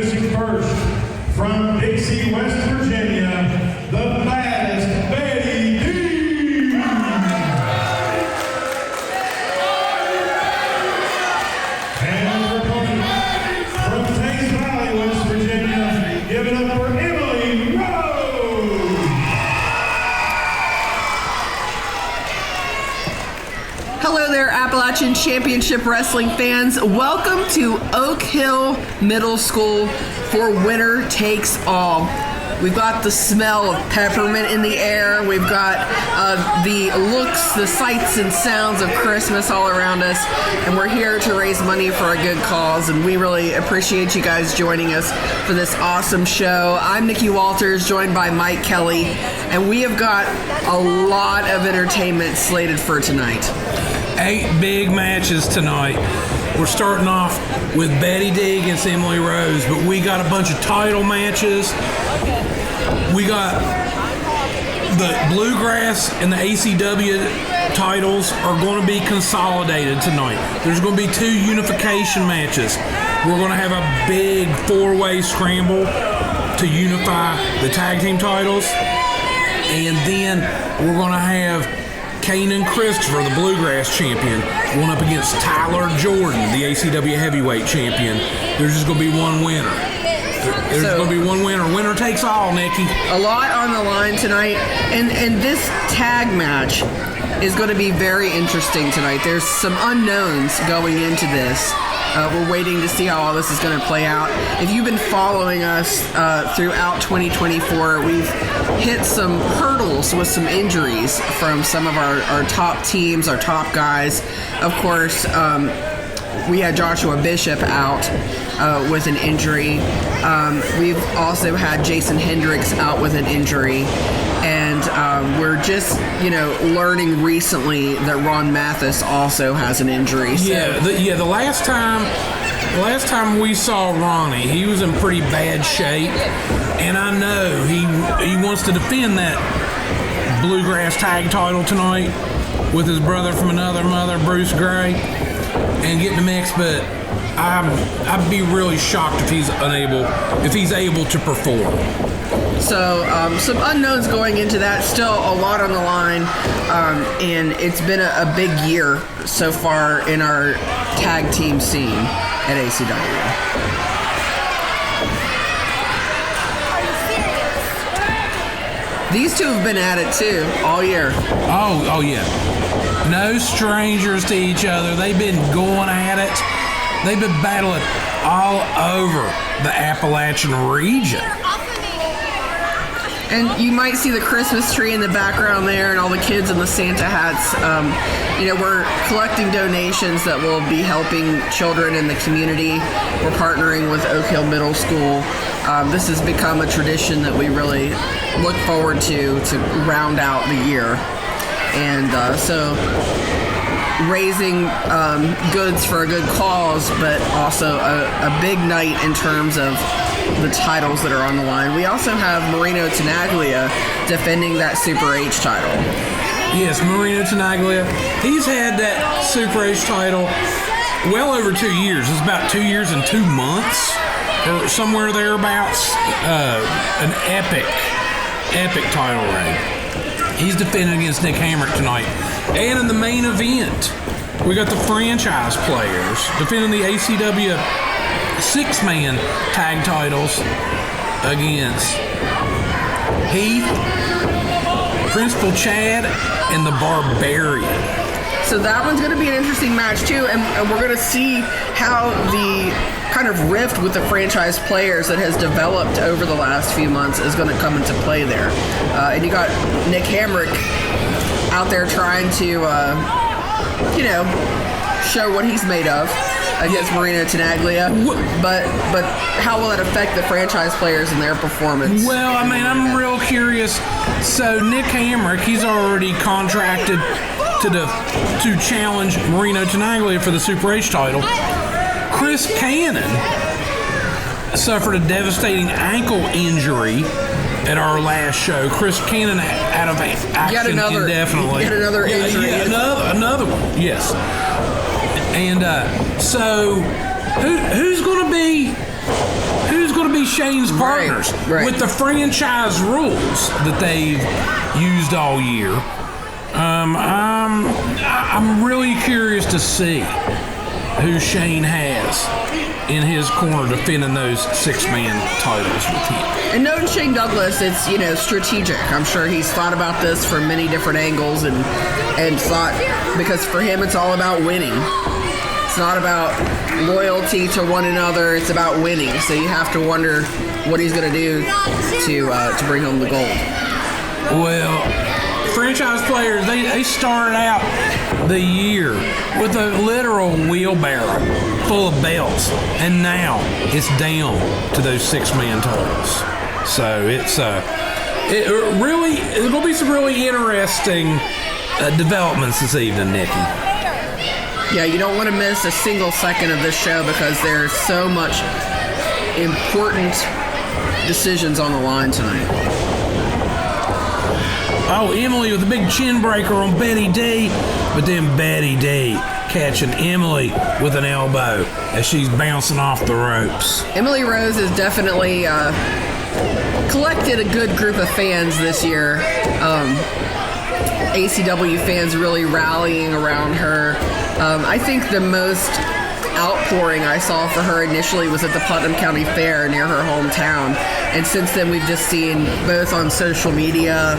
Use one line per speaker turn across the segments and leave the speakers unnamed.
introducing first, from Dixie, West Virginia, the baddest Betty D. And reporting from Thames Valley, West Virginia, give it up for Emily Rose.
Hello there, Appalachian Championship Wrestling fans. Welcome to Oak Hill Middle School for Winner Takes All. We've got the smell of peppermint in the air. We've got the looks, the sights and sounds of Christmas all around us. And we're here to raise money for a good cause. And we really appreciate you guys joining us for this awesome show. I'm Nikki Walters, joined by Mike Kelly. And we have got a lot of entertainment slated for tonight.
8 big matches tonight. We're starting off with Betty D against Emily Rose, but we got a bunch of title matches. We got the Bluegrass and the ACW titles are going to be consolidated tonight. There's going to be 2 unification matches. We're going to have a big 4-way scramble to unify the tag team titles. And then we're going to have Kayne and Kristopher, the Bluegrass champion, going up against Tyler Jordan, the ACW heavyweight champion. There's just going to be one winner. There's going to be one winner. Winner takes all, Nikki.
A lot on the line tonight. And this tag match is going to be very interesting tonight. There's some unknowns going into this. We're waiting to see how all this is going to play out. If you've been following us throughout 2024, we've hit some hurdles with some injuries from some of our top teams, our top guys. Of course, we had Joshua Bishop out with an injury. We've also had Jason Hendricks out with an injury. And we're just, learning recently that Ron Mathis also has an injury. So.
The last time we saw Ronnie, he was in pretty bad shape, and I know he wants to defend that Bluegrass tag title tonight with his brother from another mother, Bruce Gray, and get in the mix. But I'd be really shocked if he's able to perform.
So some unknowns going into that. Still a lot on the line, and it's been a big year so far in our tag team scene at ACW. These two have been at it too all year.
Oh yeah. No strangers to each other. They've been going at it. They've been battling all over the Appalachian region.
And you might see the Christmas tree in the background there and all the kids in the Santa hats. We're collecting donations that will be helping children in the community. We're partnering with Oak Hill Middle School. This has become a tradition that we really look forward to round out the year. And so raising goods for a good cause, but also a big night in terms of the titles that are on the line. We also have Marino Tenaglia defending that Super H title.
Yes, Marino Tenaglia. He's had that Super H title well over 2 years. It's about 2 years and 2 months, or somewhere thereabouts. An epic title reign. He's defending against Nick Hamrick tonight. And in the main event, we got the franchise players defending the ACW 6-man tag titles against Heath, Principal Chad, and the Barbarian.
So that one's going to be an interesting match too, and we're going to see how the kind of rift with the franchise players that has developed over the last few months is going to come into play there. And you got Nick Hamrick out there trying to, show what he's made of against Marino Tenaglia, but how will it affect the franchise players and their performance?
Well, I mean, I'm real curious. So Nick Hamrick, he's already contracted to challenge Marino Tenaglia for the Super H title. Chris Canaan suffered a devastating ankle injury at our last show. Chris Canaan out of action indefinitely.
Yet another injury.
Another one, yes. And so, who's going to going to be Shane's partners
right.
with the franchise rules that they've used all year. I'm really curious to see who Shane has in his corner defending those 6-man titles with him.
And knowing Shane Douglas, it's, strategic. I'm sure he's thought about this from many different angles and thought, because for him it's all about winning. It's not about loyalty to one another, it's about winning. So you have to wonder what he's going to do to bring home the gold.
Well, franchise players, they started out the year with a literal wheelbarrow full of belts, and now it's down to those 6-man titles. So it's going to be some really interesting developments this evening, Nikki.
Yeah, you don't want to miss a single second of this show because there's so much important decisions on the line tonight.
Oh, Emily with a big chin breaker on Betty D, but then Betty D catching Emily with an elbow as she's bouncing off the ropes.
Emily Rose has definitely collected a good group of fans this year. ACW fans really rallying around her. I think the most outpouring I saw for her initially was at the Putnam County Fair near her hometown. And since then, we've just seen both on social media,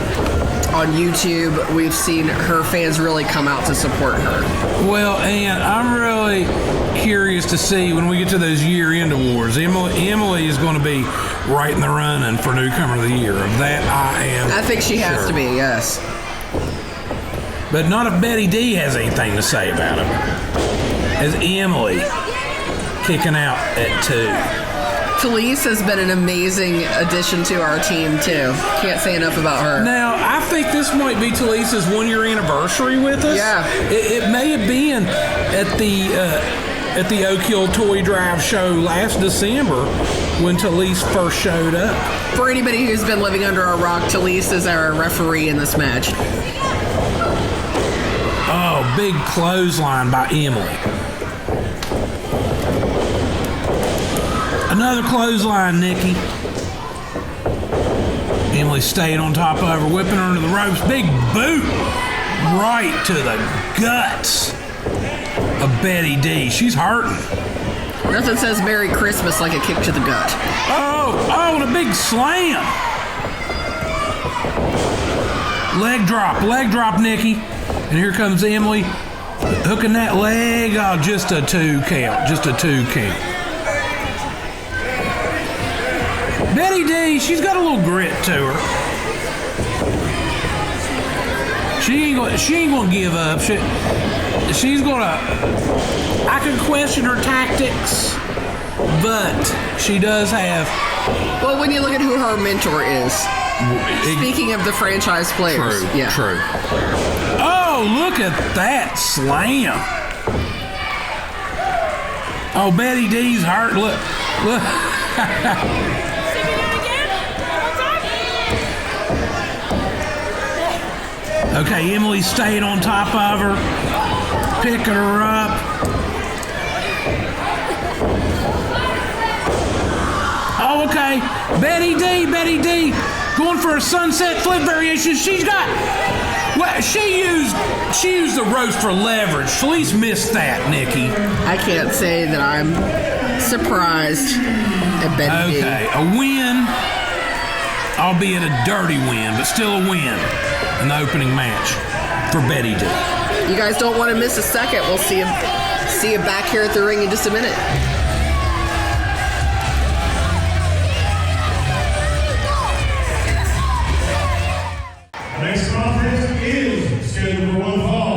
on YouTube, we've seen her fans really come out to support her.
Well, and I'm really curious to see when we get to those year-end awards. Emily is going to be right in the running for Newcomer of the Year. Of that, I
think she has
sure.
to be, yes.
But not if Betty D has anything to say about it. As Emily kicking out at 2.
Talise has been an amazing addition to our team, too. Can't say enough about her.
Now, I think this might be Talisa's 1-year anniversary with us.
Yeah.
It may have been at the Oak Hill Toy Drive show last December when Talise first showed up.
For anybody who's been living under a rock, Talise is our referee in this match.
Oh, big clothesline by Emily. Another clothesline, Nikki. Emily stayed on top of her, whipping her into the ropes. Big boot right to the guts of Betty D. She's hurting.
Nothing says Merry Christmas like a kick to the gut.
Oh, and a big slam. Leg drop, Nikki. And here comes Emily hooking that leg. Oh, just a 2 count. Betty D, she's got a little grit to her. She ain't gonna give up. She's gonna. I can question her tactics, but she does have.
Well, when you look at who her mentor is. Speaking of the franchise players.
True. Oh, look at that slam. Oh, Betty D's hurt. Look. Okay, Emily stayed on top of her, picking her up. Oh, okay. Betty D, going for a sunset flip variation. She's got. Well, she used the ropes for leverage. Felice missed that, Nikki.
I can't say that I'm surprised at Betty D.
Okay, a win, albeit a dirty win, but still a win in the opening match for Betty D.
You guys don't want to miss a second. We'll see you back here at the ring in just a minute.
Next contest is scheduled for one fall.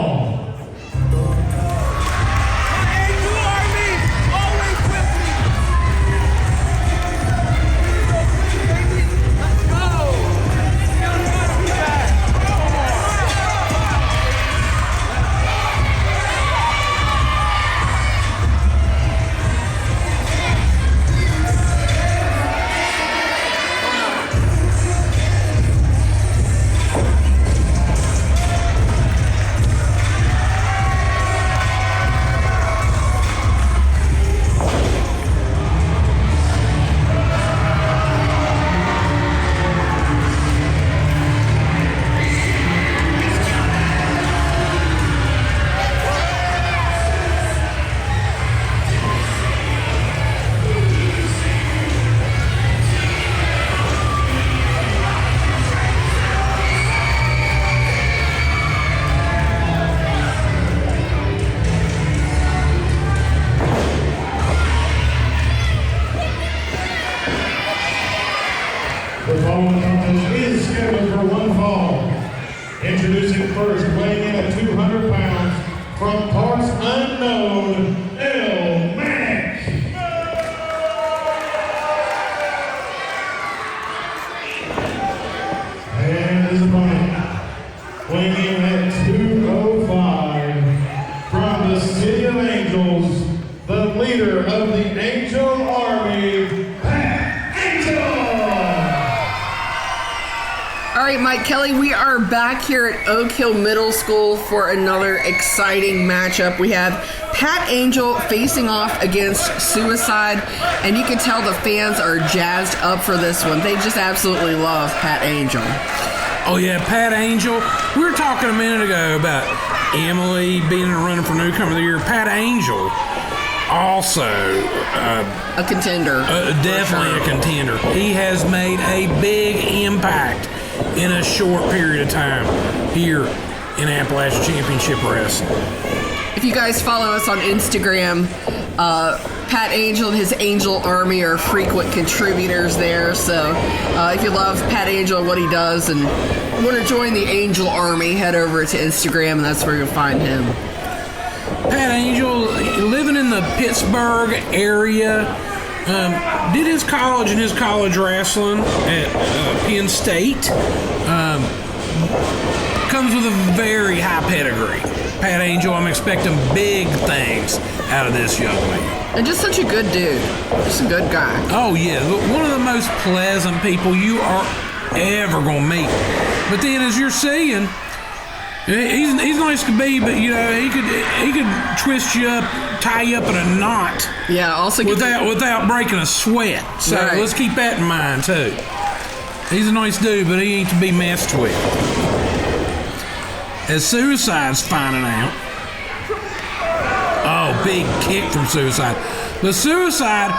The following contest is scheduled for one fall. Introducing first, weighing in at 200 pounds, from parts unknown, Mac. And his opponent, weighing in at 205, from the City of Angels, the leader of the Angel Army,
All right, Mike Kelly, we are back here at Oak Hill Middle School for another exciting matchup. We have Pat Angel facing off against Suicide, and you can tell the fans are jazzed up for this one. They just absolutely love Pat Angel.
Oh, yeah, Pat Angel. We were talking a minute ago about Emily being in a running for Newcomer of the Year. Pat Angel, also
A contender.
Definitely a contender. He has made a big impact in a short period of time here in Appalachian Championship Wrestling.
If you guys follow us on Instagram, Pat Angel and his Angel Army are frequent contributors there. So if you love Pat Angel and what he does and want to join the Angel Army, head over to Instagram and that's where you'll find him.
Pat Angel, living in the Pittsburgh area, did his college and his college wrestling at Penn State. Comes with a very high pedigree. Pat Angel, I'm expecting big things out of this young man.
And just such a good dude. Just a good guy.
Oh, yeah. One of the most pleasant people you are ever going to meet. But then, as you're seeing, he's nice to be, but, you know, he could twist you up, tie you up in a knot.
Yeah, also
without breaking a sweat. So
right.
Let's keep that in mind, too. He's a nice dude, but he ain't to be messed with. As Suicide's finding out. Oh, big kick from Suicide. But Suicide,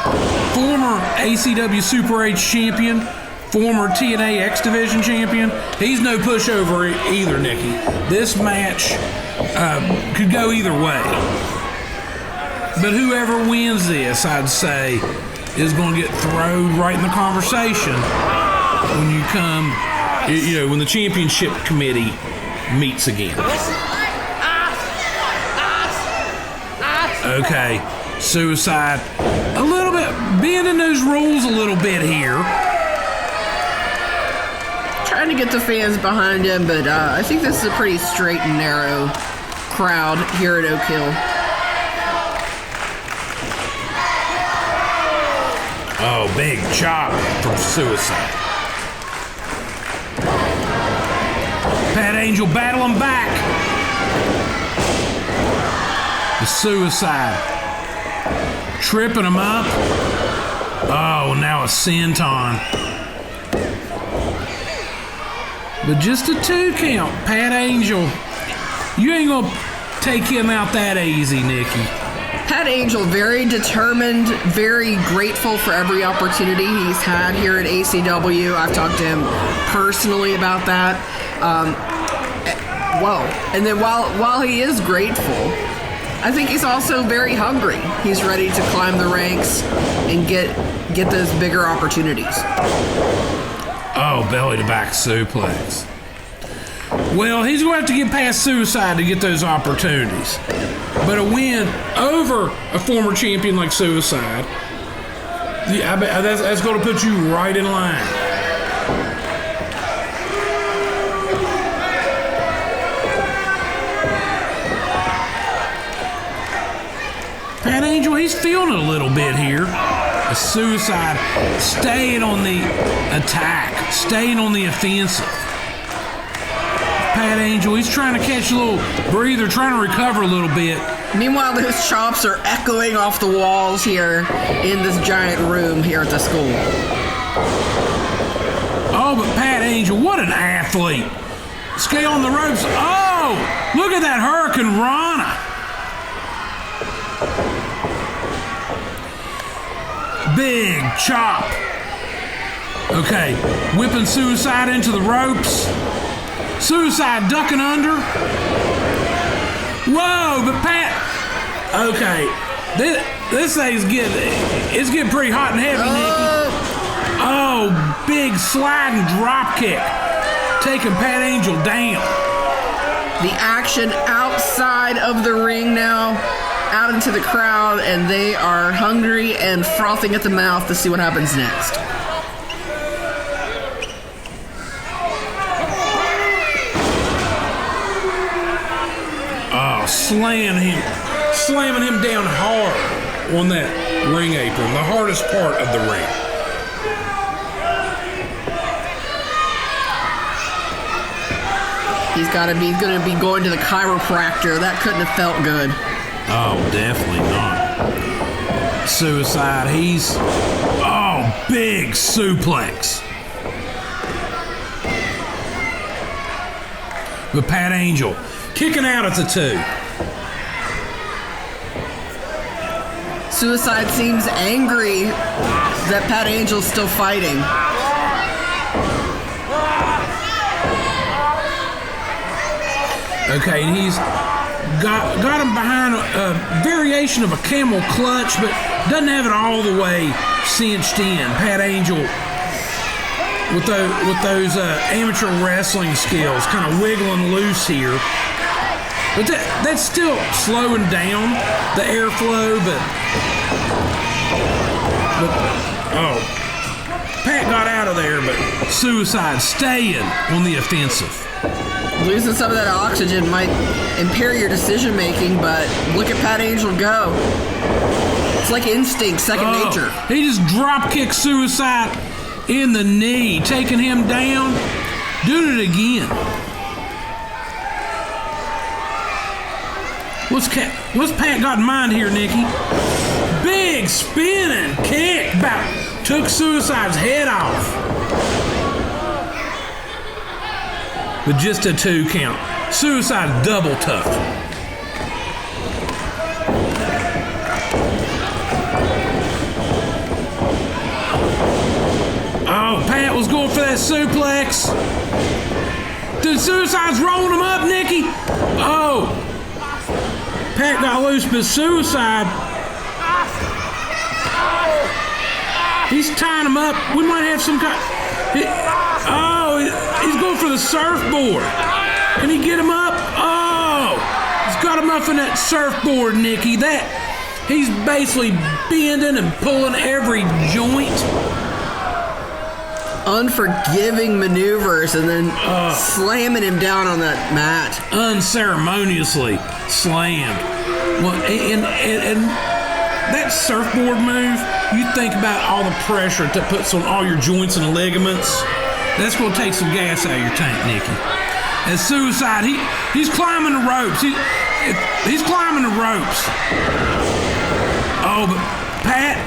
former ACW Super H champion, former TNA X Division champion, he's no pushover either, Nikki. This match could go either way. But whoever wins this, I'd say, is going to get thrown right in the conversation when you come, you know, when the championship committee meets again. Okay, Suicide, a little bit, bending those rules a little bit here.
Trying to get the fans behind him, but I think this is a pretty straight and narrow crowd here at Oak Hill.
Oh, big chop from Suicide. Pat Angel battling back. The Suicide tripping him up. Oh, now a senton. But just a 2 count. Pat Angel, you ain't gonna take him out that easy, Nikki.
Pat Angel, very determined, very grateful for every opportunity he's had here at ACW. I've talked to him personally about that. And then while he is grateful, I think he's also very hungry. He's ready to climb the ranks and get those bigger opportunities.
Oh, belly to back suplex. Well, he's going to have to get past Suicide to get those opportunities. But a win over a former champion like Suicide, yeah, I bet that's going to put you right in line. Pat Angel, he's feeling it a little bit here. A Suicide staying on the attack, staying on the offensive. Pat Angel, he's trying to catch a little breather, trying to recover a little bit.
Meanwhile, those chops are echoing off the walls here in this giant room here at the school.
Oh, but Pat Angel, what an athlete. Scale on the ropes. Oh, look at that Hurricane Rana. Big chop. Okay, whipping Suicide into the ropes. Suicide ducking under. Whoa, but Pat. Okay, this thing's getting pretty hot and heavy, Nikki. Oh, big sliding drop kick. Taking Pat Angel down.
The action outside of the ring now, out into the crowd, and they are hungry and frothing at the mouth to see what happens next.
Oh, slamming him down hard on that ring apron, the hardest part of the ring.
He's going to be going to the chiropractor. That couldn't have felt good.
Oh, definitely not. Suicide, big suplex. But Pat Angel kicking out at the 2.
Suicide seems angry that Pat Angel's still fighting.
Okay, and he's got him behind a variation of a camel clutch, but doesn't have it all the way cinched in. Pat Angel with those amateur wrestling skills, kind of wiggling loose here. But that's still slowing down the airflow, but Pat got out of there, but Suicide staying on the offensive.
Losing some of that oxygen might impair your decision making, but look at Pat Angel go. It's like instinct, second nature.
He just drop kicked Suicide in the knee, taking him down, doing it again. What's Pat got in mind here, Nikki? Big spinning kick took Suicide's head off. With just a 2 count. Suicide double tough. Oh, Pat was going for that suplex. Dude, Suicide's rolling him up, Nikki. Oh. Pat got loose, but Suicide. He's tying him up. We might have some kind. He's going for the surfboard. Can he get him up? Oh, he's got him up in that surfboard, Nikki. He's basically bending and pulling every joint.
Unforgiving maneuvers and then slamming him down on that mat.
Unceremoniously slammed. Well, and that surfboard move, you think about all the pressure that puts on all your joints and ligaments. That's going to take some gas out of your tank, Nikki. And Suicide, he's climbing the ropes. He's climbing the ropes. Oh, but Pat.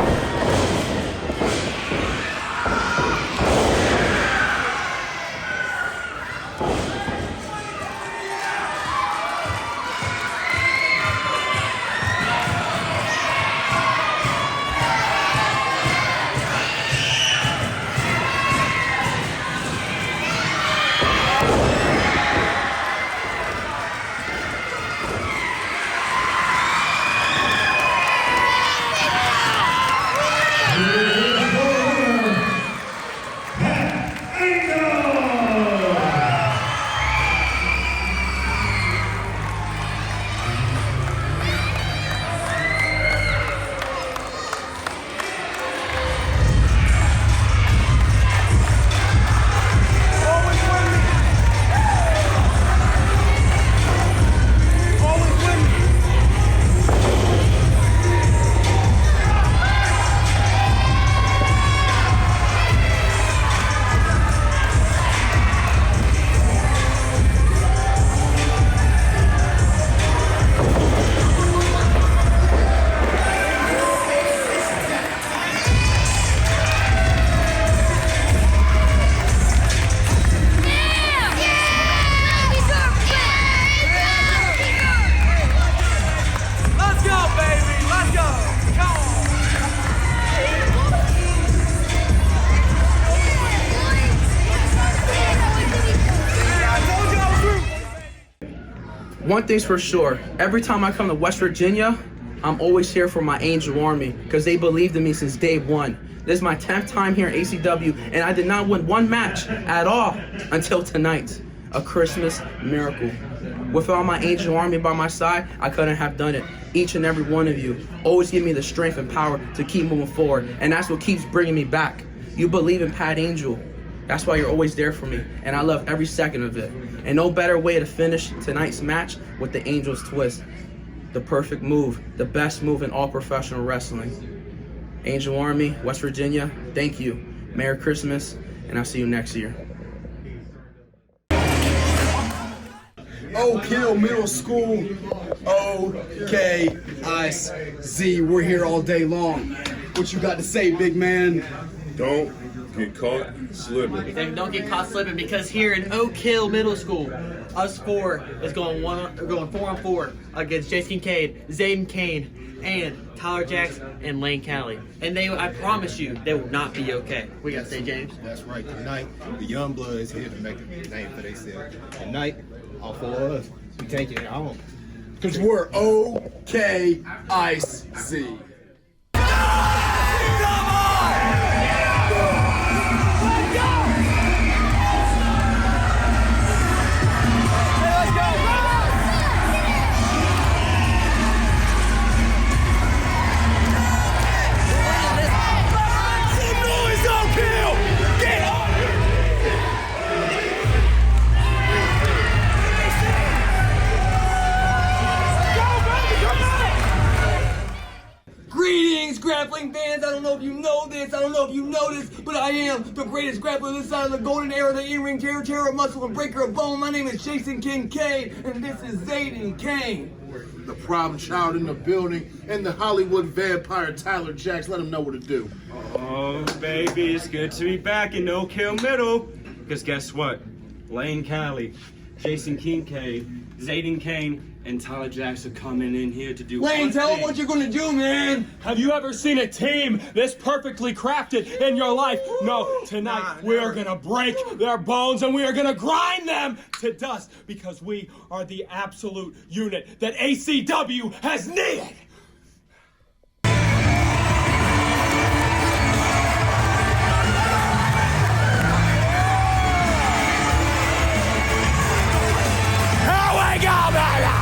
One thing's for sure, every time I come to West Virginia, I'm always here for my Angel Army because they believed in me since day one. This is my 10th time here at ACW, and I did not win one match at all until tonight. A Christmas miracle. With all my angel army by my side, I couldn't have done it. Each and every one of you always give me the strength and power to keep moving forward, and that's what keeps bringing me back. You believe in Pat Angel. That's why you're always there for me, and I love every second of it. And no better way to finish tonight's match with the Angel's Twist. The perfect move, the best move in all professional wrestling. Angel Army, West Virginia, thank you. Merry Christmas, and I'll see you next year.
Oak Hill Middle School, OKIZ. We're here all day long. What you got to say, big man?
Don't get caught slipping.
Then don't get caught slipping, because here in Oak Hill Middle School, us four is going 4-on-4 against Jaxx Kincaid, Zaiden, Kayne, and Tyler Jaxx and Layne, Cali. And I promise you, they will not be okay. We gotta say, James.
That's right. Tonight, the young blood is here to make a name for themselves. Tonight, all four of us, we taking it home.
Because we're OKIZ.
Greetings, grappling fans. I don't know if you know this, but I am the greatest grappler this side of the golden era, the in-ring terror of muscle and breaker of bone. My name is Jaxx Kincaid, and this is Zaiden, Kayne.
The problem child in the building, and the Hollywood vampire Tyler Jaxx. Let him know what to do.
Oh, baby, it's good to be back in Oak Hill Middle. Because guess what? Layne, Cali, Jaxx Kincaid, Zaiden, Kayne, and Tyler Jaxx are coming in here to do
Layne,
one
tell
thing.
them what you're gonna do, man.
Have you ever seen a team this perfectly crafted in your life? No, tonight we are gonna break their bones and we are gonna grind them to dust, because we are the absolute unit that ACW has needed. Here we go, baby!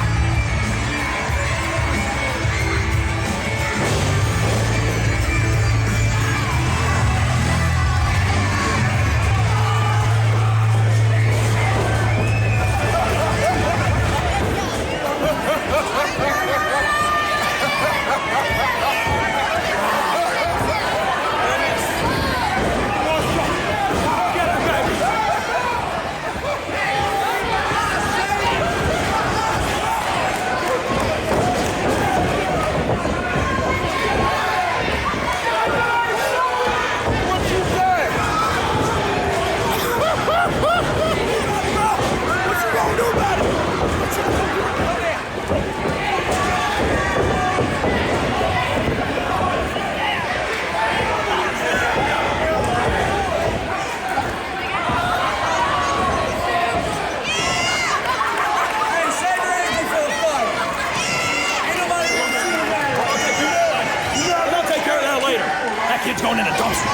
Kid's going in a dumpster.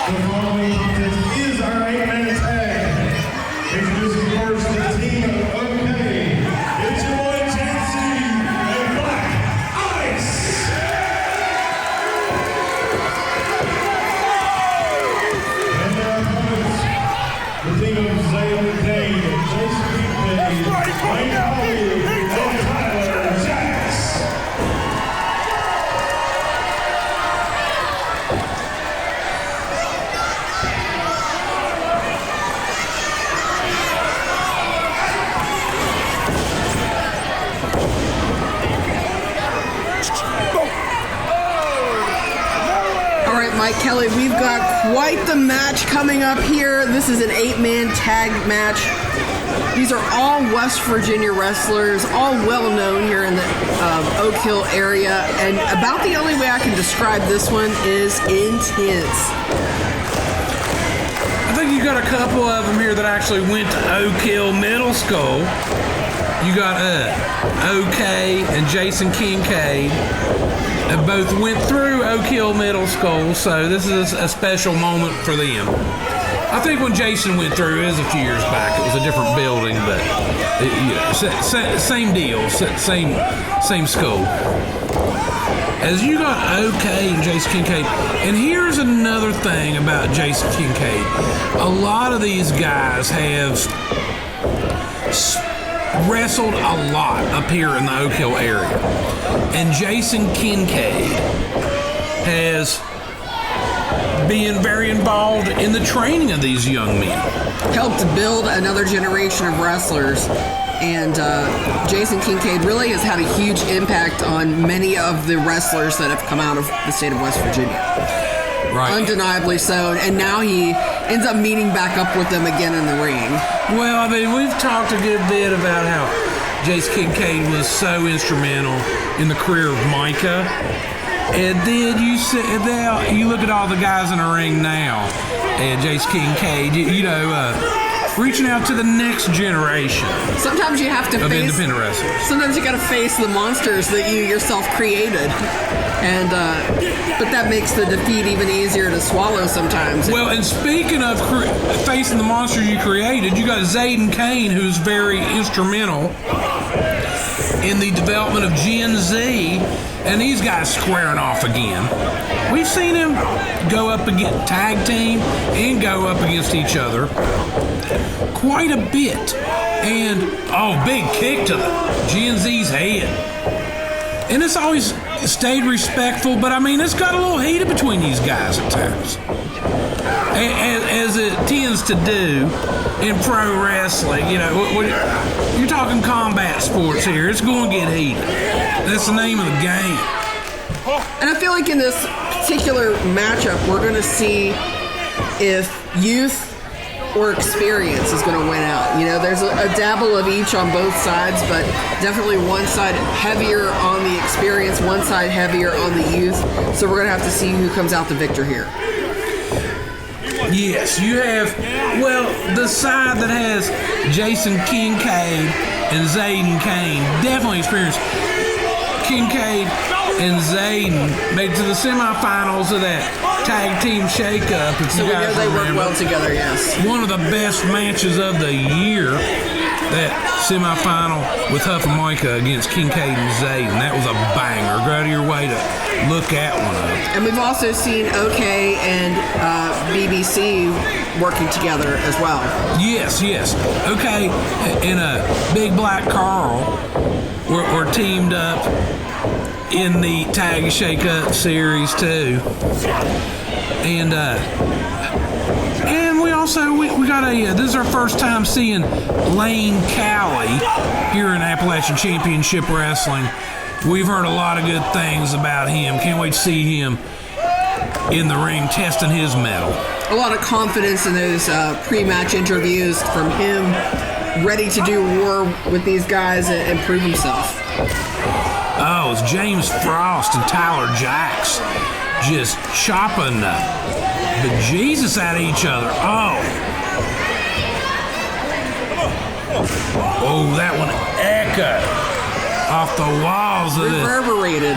The following contest is our 8-man tag. Introducing first the team of OK. It's your boy Jaxx and Black Ice. And their opponents, the team of Zaiden, Kayne, Jaxx Kincaid, Layne, and Tyler Jaxx.
All right, Mike Kelly, we've got quite the match coming up here. This is an 8-man tag match. These are all West Virginia wrestlers, all well known here in the Oak Hill area, and about the only way I can describe this one is intense.
I think you got got a couple of them here that actually went to Oak Hill Middle School. You got OK and Jason Kincaid. They both went through Oak Hill Middle School, so this is a special moment for them. I think when Jason went through, it was a few years back. It was a different building, but same deal, same school. As you got OK and Jason Kincaid, and here's another thing about Jason Kincaid. A lot of these guys have wrestled a lot up here in the Oak Hill area. And Jason Kincaid has been very involved in the training of these young men.
Helped build another generation of wrestlers. And Jason Kincaid really has had a huge impact on many of the wrestlers that have come out of the state of West Virginia.
Right.
Undeniably so. And now he ends up meeting back up with them again in the ring.
Well, I mean, we've talked a good bit about how Jason Kincaid was so instrumental in the career of Mika. And then you look at all the guys in the ring now, and Jason Kincaid, reaching out to the next generation.
Sometimes you have to
of
face
independent wrestlers.
Sometimes you got to face the monsters that you yourself created, and but that makes the defeat even easier to swallow sometimes.
Well, and speaking of facing the monsters you created, you got Zaiden Kayne, who's very instrumental in the development of Gen Z, and these guys squaring off again. We've seen him go up against tag team and go up against each other quite a bit. And, big kick to the Gen Z's head. And it's always stayed respectful, but I mean, it's got a little heated between these guys at times. As it tends to do in pro wrestling, you're talking combat sports here. It's going to get heated. That's the name of the game.
And I feel like in this particular matchup, we're going to see if youth or experience is going to win out. There's a dabble of each on both sides, but definitely one side heavier on the experience, one side heavier on the youth. So we're going to have to see who comes out the victor here.
Yes, you have, the side that has Jason Kincaid and Zaiden Kayne, definitely experienced. Kincaid and Zaiden made it to the semifinals of that tag team shakeup.
So we know they work well together, yes.
One of the best matches of the year, that semifinal with Huff and Mika against Kincaid and Zaiden. That was a banger. Go out of your way to look at one of them.
And we've also seen OK and BBC working together as well.
Yes. OK and Big Black Carl were teamed up in the Tag Shake-Up series too. And we also we got this is our first time seeing Layne Cali here in Appalachian Championship Wrestling. We've heard a lot of good things about him. Can't wait to see him in the ring testing his mettle.
A lot of confidence in those pre-match interviews from him, ready to do war with these guys and prove himself.
Oh, it's James Frost and Tyler Jaxx just chopping the bejesus out of each other. Oh, that one echoed off the walls of
Reverberated.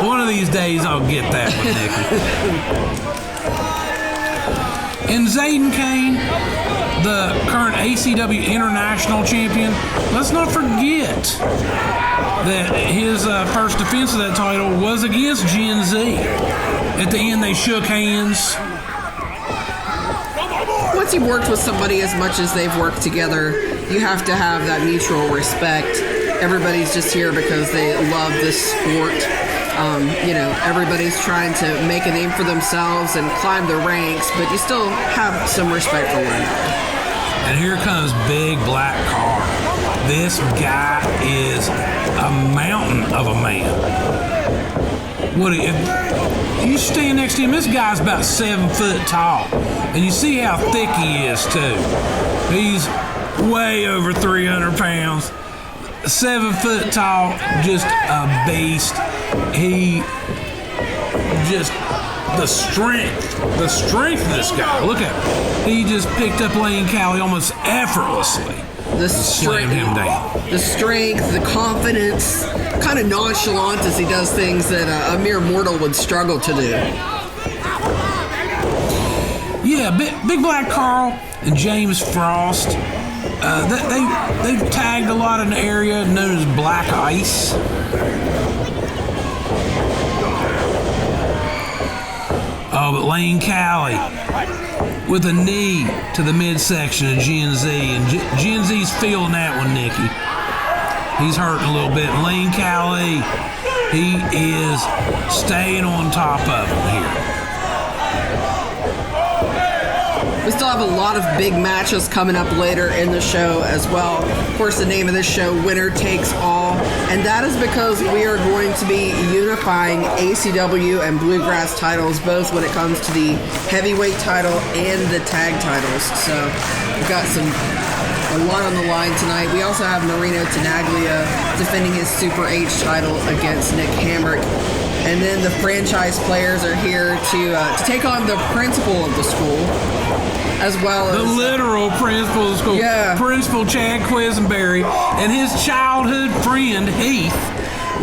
One of these days I'll get that one, Nicky. And Zaiden Kayne, the current ACW International Champion, let's not forget that his first defense of that title was against Gen Z. At the end, they shook hands.
Once you've worked with somebody as much as they've worked together, you have to have that mutual respect. Everybody's just here because they love this sport. Everybody's trying to make a name for themselves and climb the ranks, but you still have some respect for one another.
And here comes Big Black Car. This guy is a mountain of a man. If you stand next to him, this guy's about 7 foot tall. And you see how thick he is, too. He's way over 300 pounds. 7 foot tall, just a beast. He just the strength of this guy. Look at him. He just picked up Layne Cali almost effortlessly. Slammed him down.
The strength, the confidence, kind of nonchalant as he does things that a mere mortal would struggle to do.
Yeah, Big Black Carl and James Frost. They've tagged a lot in the area known as Black Ice. Oh, but Layne Cali with a knee to the midsection of Gen Z. And Gen Z's feeling that one, Nikki. He's hurting a little bit. And Layne Cali, he is staying on top of him here.
We still have a lot of big matches coming up later in the show as well. Of course, the name of this show, Winner Takes All. And that is because we are going to be unifying ACW and Bluegrass titles, both when it comes to the heavyweight title and the tag titles. So we've got a lot on the line tonight. We also have Marino Tenaglia defending his Super H title against Nick Hamrick. And then the franchise players are here to take on the principal of the school, as well as
the literal principal of the school.
Yeah.
Principal Chad Quisenberry and his childhood friend Heath.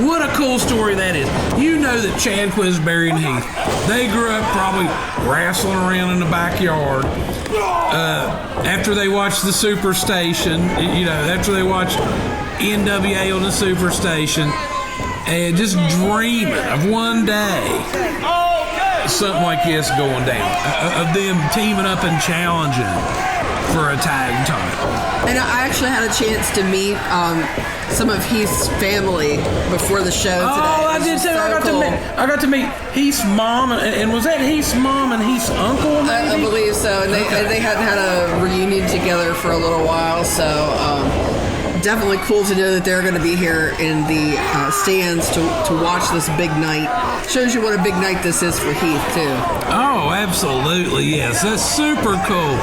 What a cool story that is. You know that Chad Quisenberry and Heath, they grew up probably wrestling around in the backyard. After they watched the Superstation, after they watched NWA on the Superstation, and just dreaming of one day something like this going down, of them teaming up and challenging for a tag title.
And I actually had a chance to meet some of Heath's family before the show today.
Oh, I did too. So I got to meet Heath's mom, and was that Heath's mom and Heath's uncle?
I believe so. And they hadn't had a reunion together for a little while, so definitely cool to know that they're going to be here in the stands to watch this big night. Shows you what a big night this is for Heath, too.
Oh, absolutely, yes. That's super cool.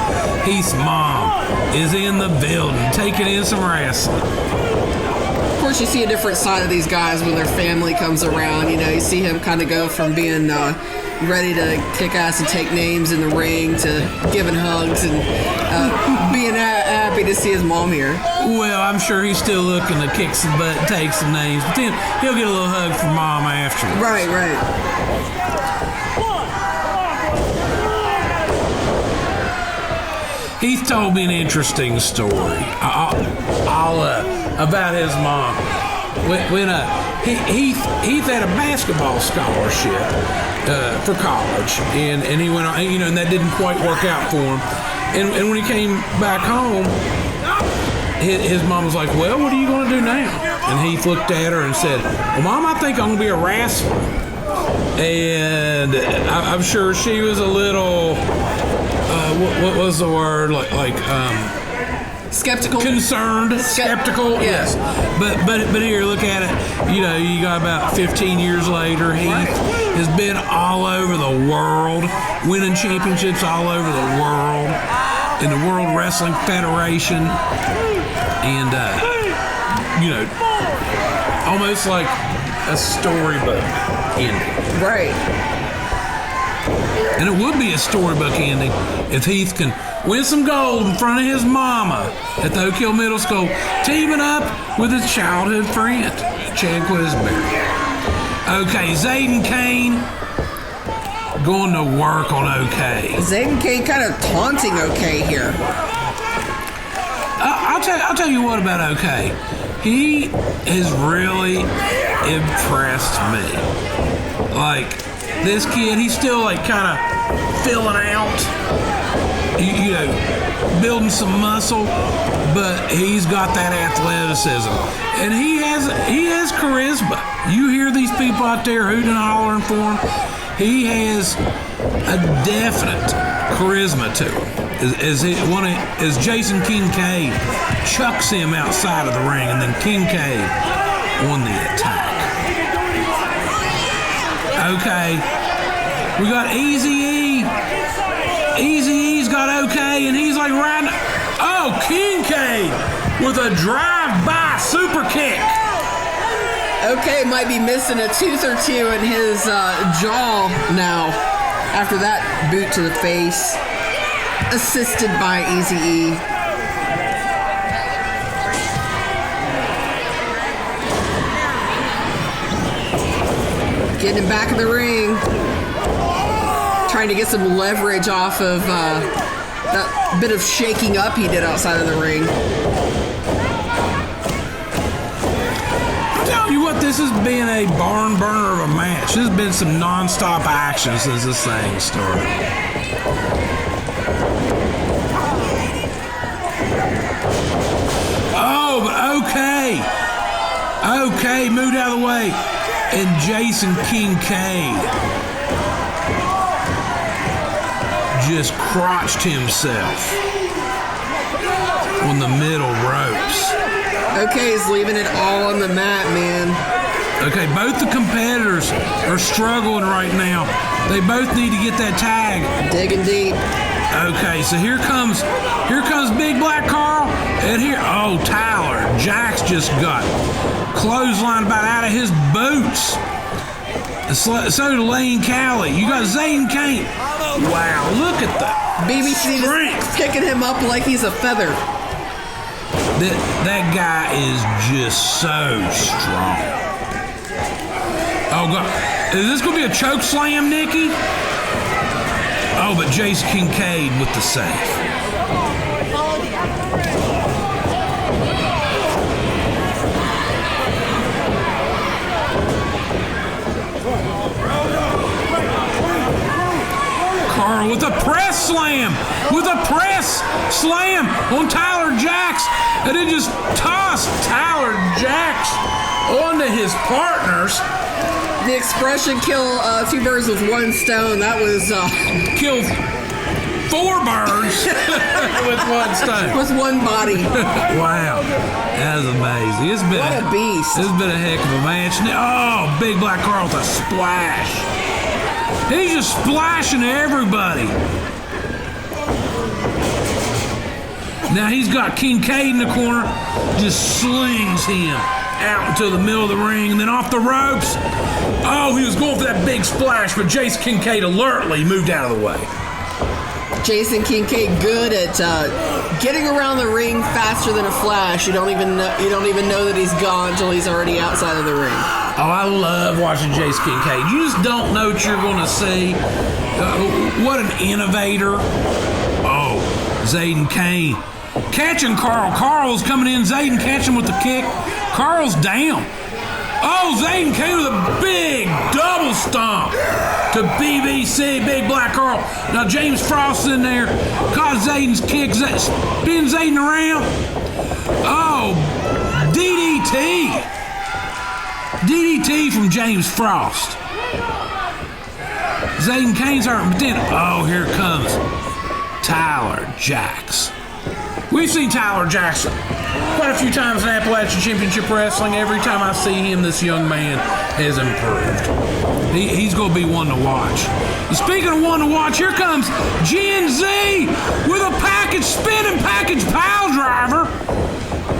Heath's mom is in the building, taking in some wrestling.
Of course, you see a different side of these guys when their family comes around. You see him kind of go from being ready to kick ass and take names in the ring to giving hugs and being happy to see his mom here.
Well, I'm sure he's still looking to kick some butt and take some names, but then he'll get a little hug from mom afterwards.
Right.
Heath told me an interesting story about his mom. When Heath had a basketball scholarship for college, and he went on, and that didn't quite work out for him. And when he came back home, his mom was like, "Well, what are you going to do now?" And Heath looked at her and said, "Well, Mom, I think I'm going to be a wrestler." And I'm sure she was a little, what was the word?
Skeptical.
Concerned. Skeptical. Yes. But here, look at it. You got about 15 years later, Heath has been all over the world, winning championships all over the world, in the World Wrestling Federation, and almost like a storybook ending.
Right.
And it would be a storybook ending if Heath can win some gold in front of his mama at the Oak Hill Middle School, teaming up with his childhood friend, Chad Quisenberry. Okay, Zaiden Kayne going to work on OK.
Zaiden Kayne kind of taunting OK here.
I'll tell you what about OK. He has really impressed me. Like, this kid, he's still kind of filling out, building some muscle, but he's got that athleticism, and he has charisma. You hear these people out there hooting and hollering for him. He has a definite charisma to him. As Jason Kincaid chucks him outside of the ring, and then Kincaid on the attack. Okay, we got Eazy-E. Eazy-E's got OK, and he's like riding. Oh, Kincaid with a drive-by super kick.
OK might be missing a tooth or two in his jaw now. after that boot to the face, assisted by Eazy-E. Getting him back in the ring. Trying to get some leverage off of that bit of shaking up he did outside of the ring.
I'm telling you what, this has been a barn burner of a match. There's been some non-stop action since this thing started. Oh, but okay. Okay, moved out of the way. And Jason Kincaid just crotched himself on the middle ropes.
Okay, he's leaving it all on the mat, man.
Okay, both the competitors are struggling right now. They both need to get that tag.
Digging deep.
Okay, so here comes Big Black Carl, and here, oh, Tyler Jaxx just got clotheslined about out of his boots. So did Layne Cali. You got Zaiden Kayne. Wow, look at that.
BBC just picking him up like he's a feather.
That guy is just so strong. Oh, God. Is this going to be a choke slam, Nikki? Oh, but Jason Kincaid with the save. Carl with a press slam. With a press slam on Tyler Jaxx. And then just tossed Tyler Jaxx onto his partners.
The expression kill two birds with one stone, that was
kill 4 birds with one stone.
With one body.
Wow. That was amazing.
What a beast.
It's been a heck of a match. Oh, Big Black Carl with a splash. He's just splashing everybody. Now he's got Kincaid in the corner, just slings him out into the middle of the ring, and then off the ropes. Oh, he was going for that big splash, but Jason Kincaid alertly moved out of the way.
Jason Kincaid good at getting around the ring faster than a flash. You don't even know that he's gone until he's already outside of the ring.
Oh, I love watching Jason Kincaid. You just don't know what you're going to see. What an innovator. Oh, Zaiden Kayne. Catching Carl. Carl's coming in. Zaiden catching with the kick. Carl's down. Oh, Zaiden Kayne with a big double stomp to BBC, Big Black Carl. Now James Frost's in there. Caught Zaiden's kick. Spins Zaiden around. Oh, DDT. DDT from James Frost. Zaiden Kayne's hurt, but then, oh, here comes Tyler Jaxx. We've seen Tyler Jaxx quite a few times in Appalachian Championship Wrestling. Every time I see him, this young man has improved. He's going to be one to watch. And speaking of one to watch, here comes Gen Z with a spinning package pile driver,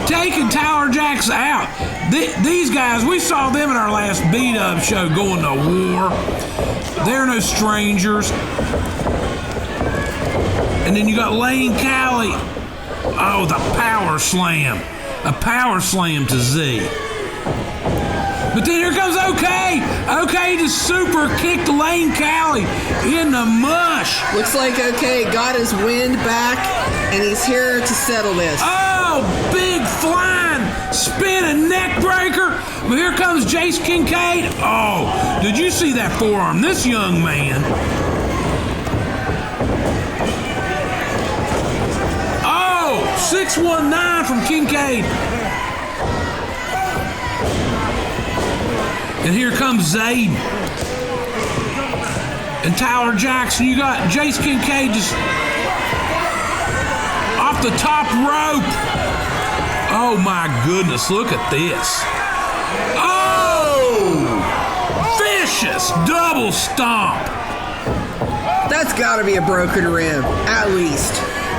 taking Tyler Jaxx out. These guys, we saw them in our last beat-up show going to war. They're no strangers. And then you got Layne Cali. Oh, the power slam. A power slam to Z. But then here comes OK. OK just super kicked Layne Cali in the mush.
Looks like OK got his wind back, and he's here to settle this.
Oh, big flying spinning neck breaker. But here comes Jason Kincaid. Oh, did you see that forearm? This young man. Oh, 619 from Kincaid. And here comes Zaiden. And Tyler Jaxx. You got Jason Kincaid just off the top rope. Oh my goodness, look at this. Oh! Vicious double stomp.
That's gotta be a broken rib, at least.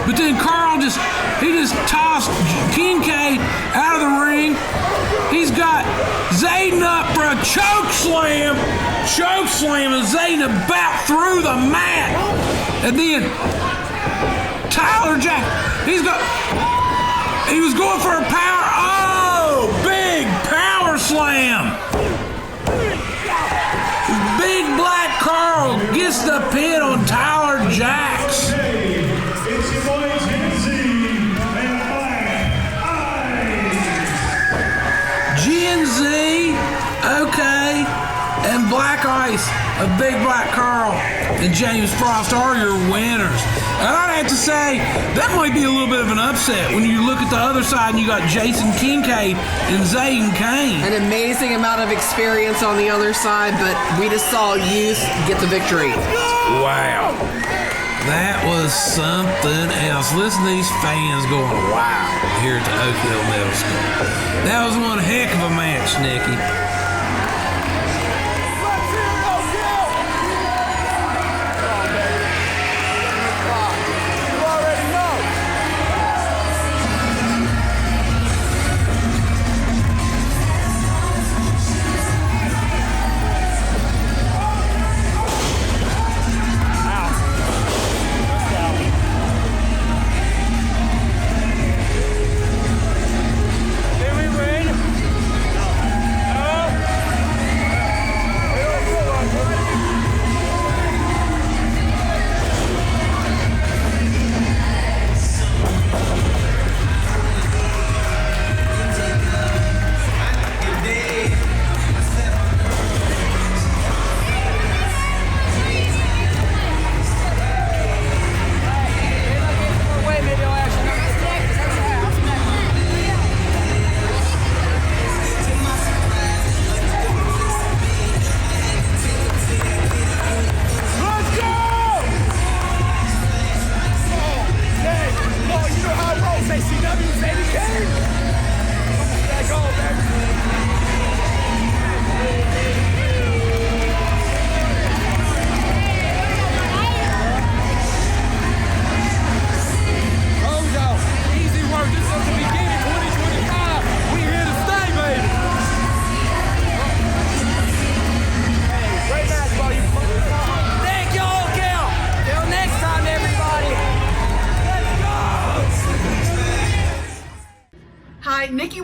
But then Carl just He just tossed Kincaid out of the ring. He's got Zaiden up for a choke slam. Choke slam, and Zaiden about through the mat. And then Tyler Jaxx, he was going for a power. Oh, big power slam. Big Black Carl gets the pin on Tyler Jaxx.
It's your boy Gen-Z and
Gen-Z, okay, and Black Ice, a Big Black Carl, and James Frost are your winners. And I'd have to say, that might be a little bit of an upset when you look at the other side and you got Jason Kincaid and Zaiden Kayne.
An amazing amount of experience on the other side, but we just saw Youth get the victory.
Wow. That was something else. Listen to these fans going, wow, here at the Oak Hill Middle School. That was one heck of a match, Nikki.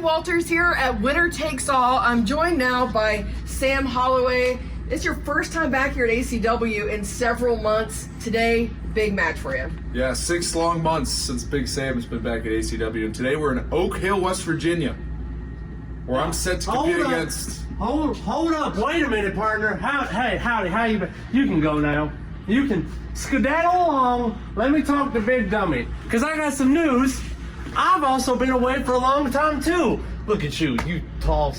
Walters here at Winner Takes All. I'm joined now by Sam Holloway. It's your first time back here at ACW in several months. Today, big match for you.
Yeah, 6 long months since Big Sam has been back at ACW, and today we're in Oak Hill, West Virginia, where I'm set to compete against.
Hold up! Wait a minute, partner. Hey, howdy, how you been? You can go now. You can skedaddle along. Let me talk to Big Dummy, cause I got some news. I've also been away for a long time too. Look at you tall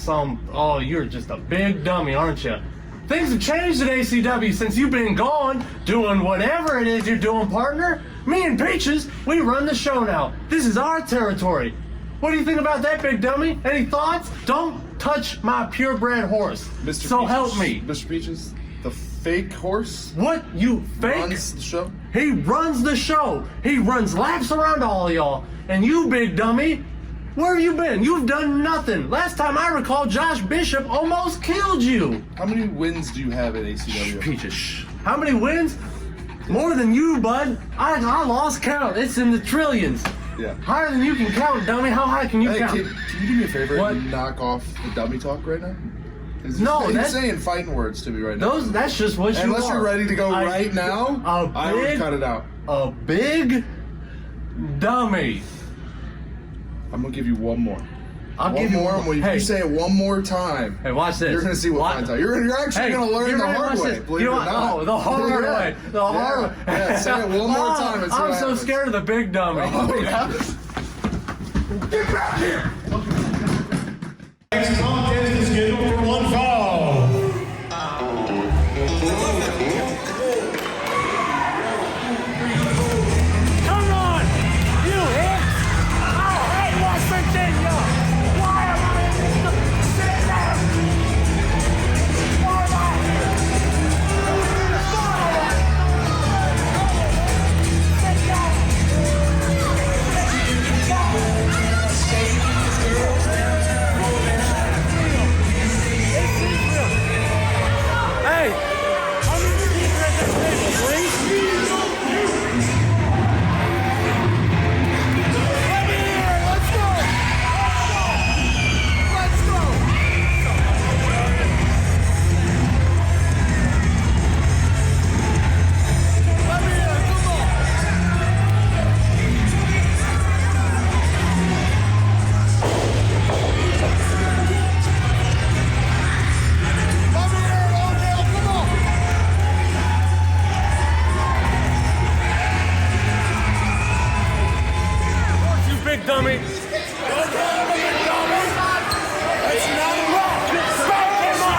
oh, you're just a big dummy, aren't you? Things have changed at ACW since you've been gone, doing whatever it is you're doing, partner. Me and Peaches, we run the show now. This is our territory. What do you think about that, big dummy? Any thoughts? Don't touch my purebred horse.
Mr.
So
Peaches,
help me.
Mr. Peaches, the fake horse?
What, you fake?
Runs the show?
He runs the show. He runs laps around all y'all. And you, big dummy, where have you been? You've done nothing. Last time I recall, Josh Bishop almost killed you.
How many wins do you have at ACW?
Peaches. How many wins? More than you, bud. I lost count. It's in the trillions.
Yeah.
Higher than you can count, dummy. How high can you count?
Can you do me a favor and knock off the dummy talk right now? He's saying fighting words to me right now.
That's just what you are.
Unless you're ready to go right now, I would cut it out.
A big dummy.
I'm gonna give you one more.
I'll give you one more.
If you say it one more time,
hey, watch this.
You're gonna see what finds out. You're actually gonna learn the hard way. Believe it or not.
Oh, the hard way. The hard way.
Yeah, say it one more time.
I'm so scared of the big dummy.
Oh, yeah.
Get back here! Next contest is scheduled for one fall.
Come on! You hit! Oh, hey, West Virginia! Why am I in this? Sit down! Why am I here? Sit down! dummy. Don't call him a big dummy. It's not a rock. Smack him up.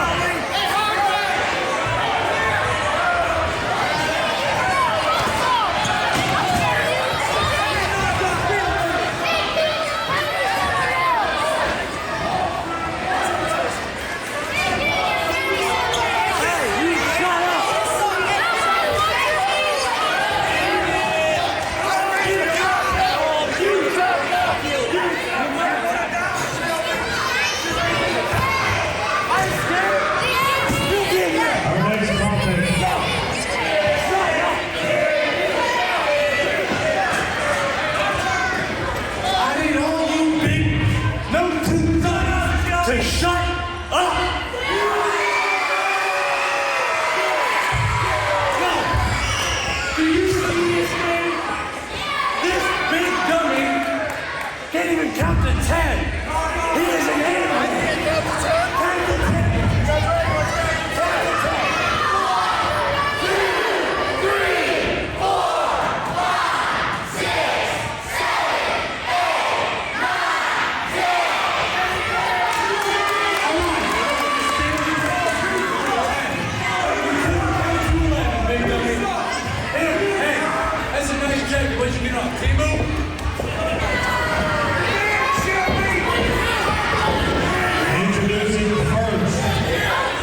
Introducing first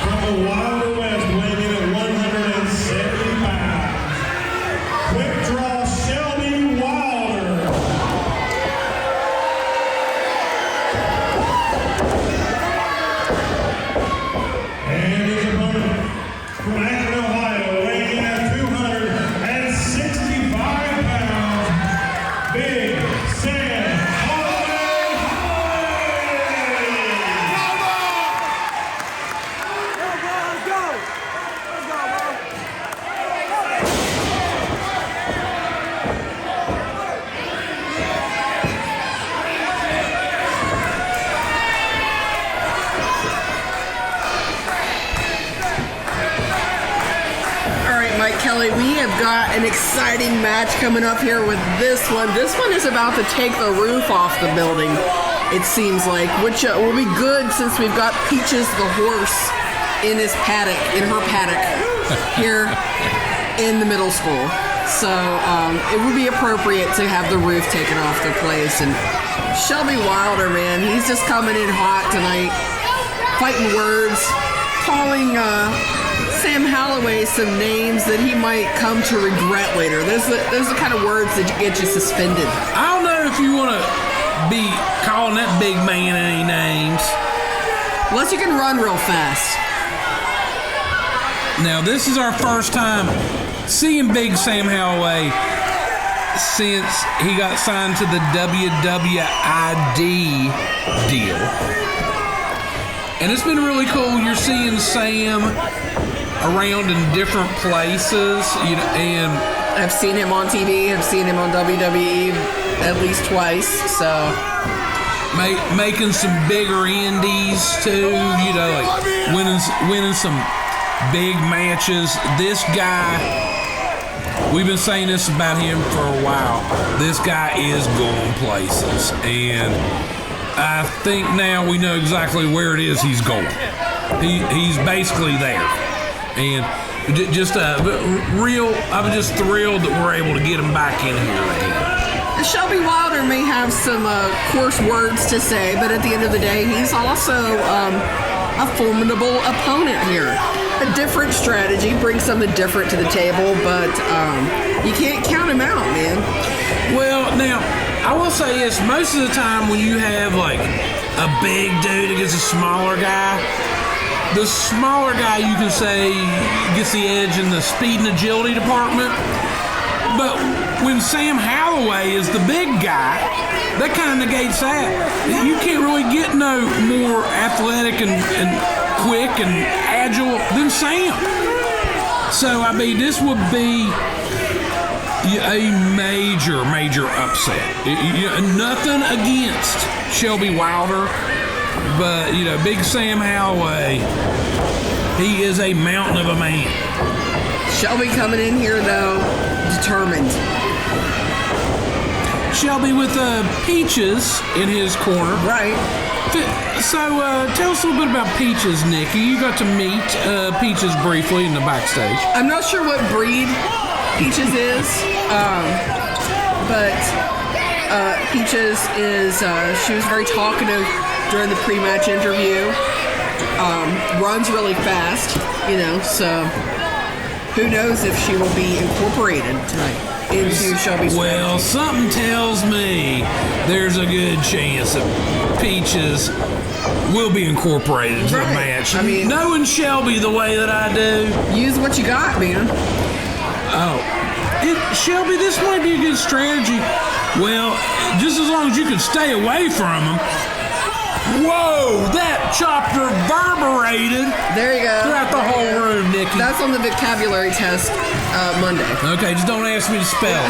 from the Wylder West, weighing in at 170 pounds. Quick draw, Shelby Wylder. And his opponent from Akron, Ohio, weighing in at 265 pounds. Big Sam Holloway.
All right, Mike Kelly, we have got an exciting match coming up here with this one. This one is about to take the roof off the building, it seems like, which will be good since we've got Peaches the horse in her paddock here in the middle school. So it would be appropriate to have the roof taken off the place. And Shelby Wylder, man, he's just coming in hot tonight, fighting words, calling Sam Holloway some names that he might come to regret later. Those are the kind of words that get you suspended.
I don't know if you want to be calling that big man any names.
Unless you can run real fast.
Now, this is our first time seeing Big Sam Holloway since he got signed to the WWID deal. And it's been really cool. You're seeing Sam around in different places, you know, and
I've seen him on TV. I've seen him on WWE at least twice. So
making some bigger indies too, you know, like winning some big matches. This guy, we've been saying this about him for a while. This guy is going places, and I think now we know exactly where it is he's going. He's basically there. And just I'm just thrilled that we're able to get him back in here again.
Shelby Wylder may have some coarse words to say, but at the end of the day, he's also a formidable opponent here. A different strategy, brings something different to the table, but you can't count him out, man.
Well, now, I will say this, most of the time when you have like a big dude against a smaller guy, the smaller guy, you can say, gets the edge in the speed and agility department. But when Sam Holloway is the big guy, that kind of negates that. You can't really get no more athletic and quick and agile than Sam. So, I mean, this would be a major upset. Nothing against Shelby Wylder. But, you know, Big Sam Holloway, he is a mountain of a man.
Shelby coming in here, though, determined.
Shelby with Peaches in his corner.
Right.
So tell us a little bit about Peaches, Nikki. You got to meet Peaches briefly in the backstage.
I'm not sure what breed Peaches is, but Peaches is, she was very talkative during the pre-match interview. Runs really fast, you know, so who knows if she will be incorporated tonight into Shelby's
Well,
strategy.
something tells me there's a good chance that Peaches will be incorporated into the match.
I mean,
knowing Shelby the way that I do.
Use what you got, man.
Shelby, this might be a good strategy. Well, just as long as you can stay away from him. Whoa, that chop reverberated.
There you go.
Throughout the whole room, Nikki.
That's on the vocabulary test Monday.
Okay, just don't ask me to spell.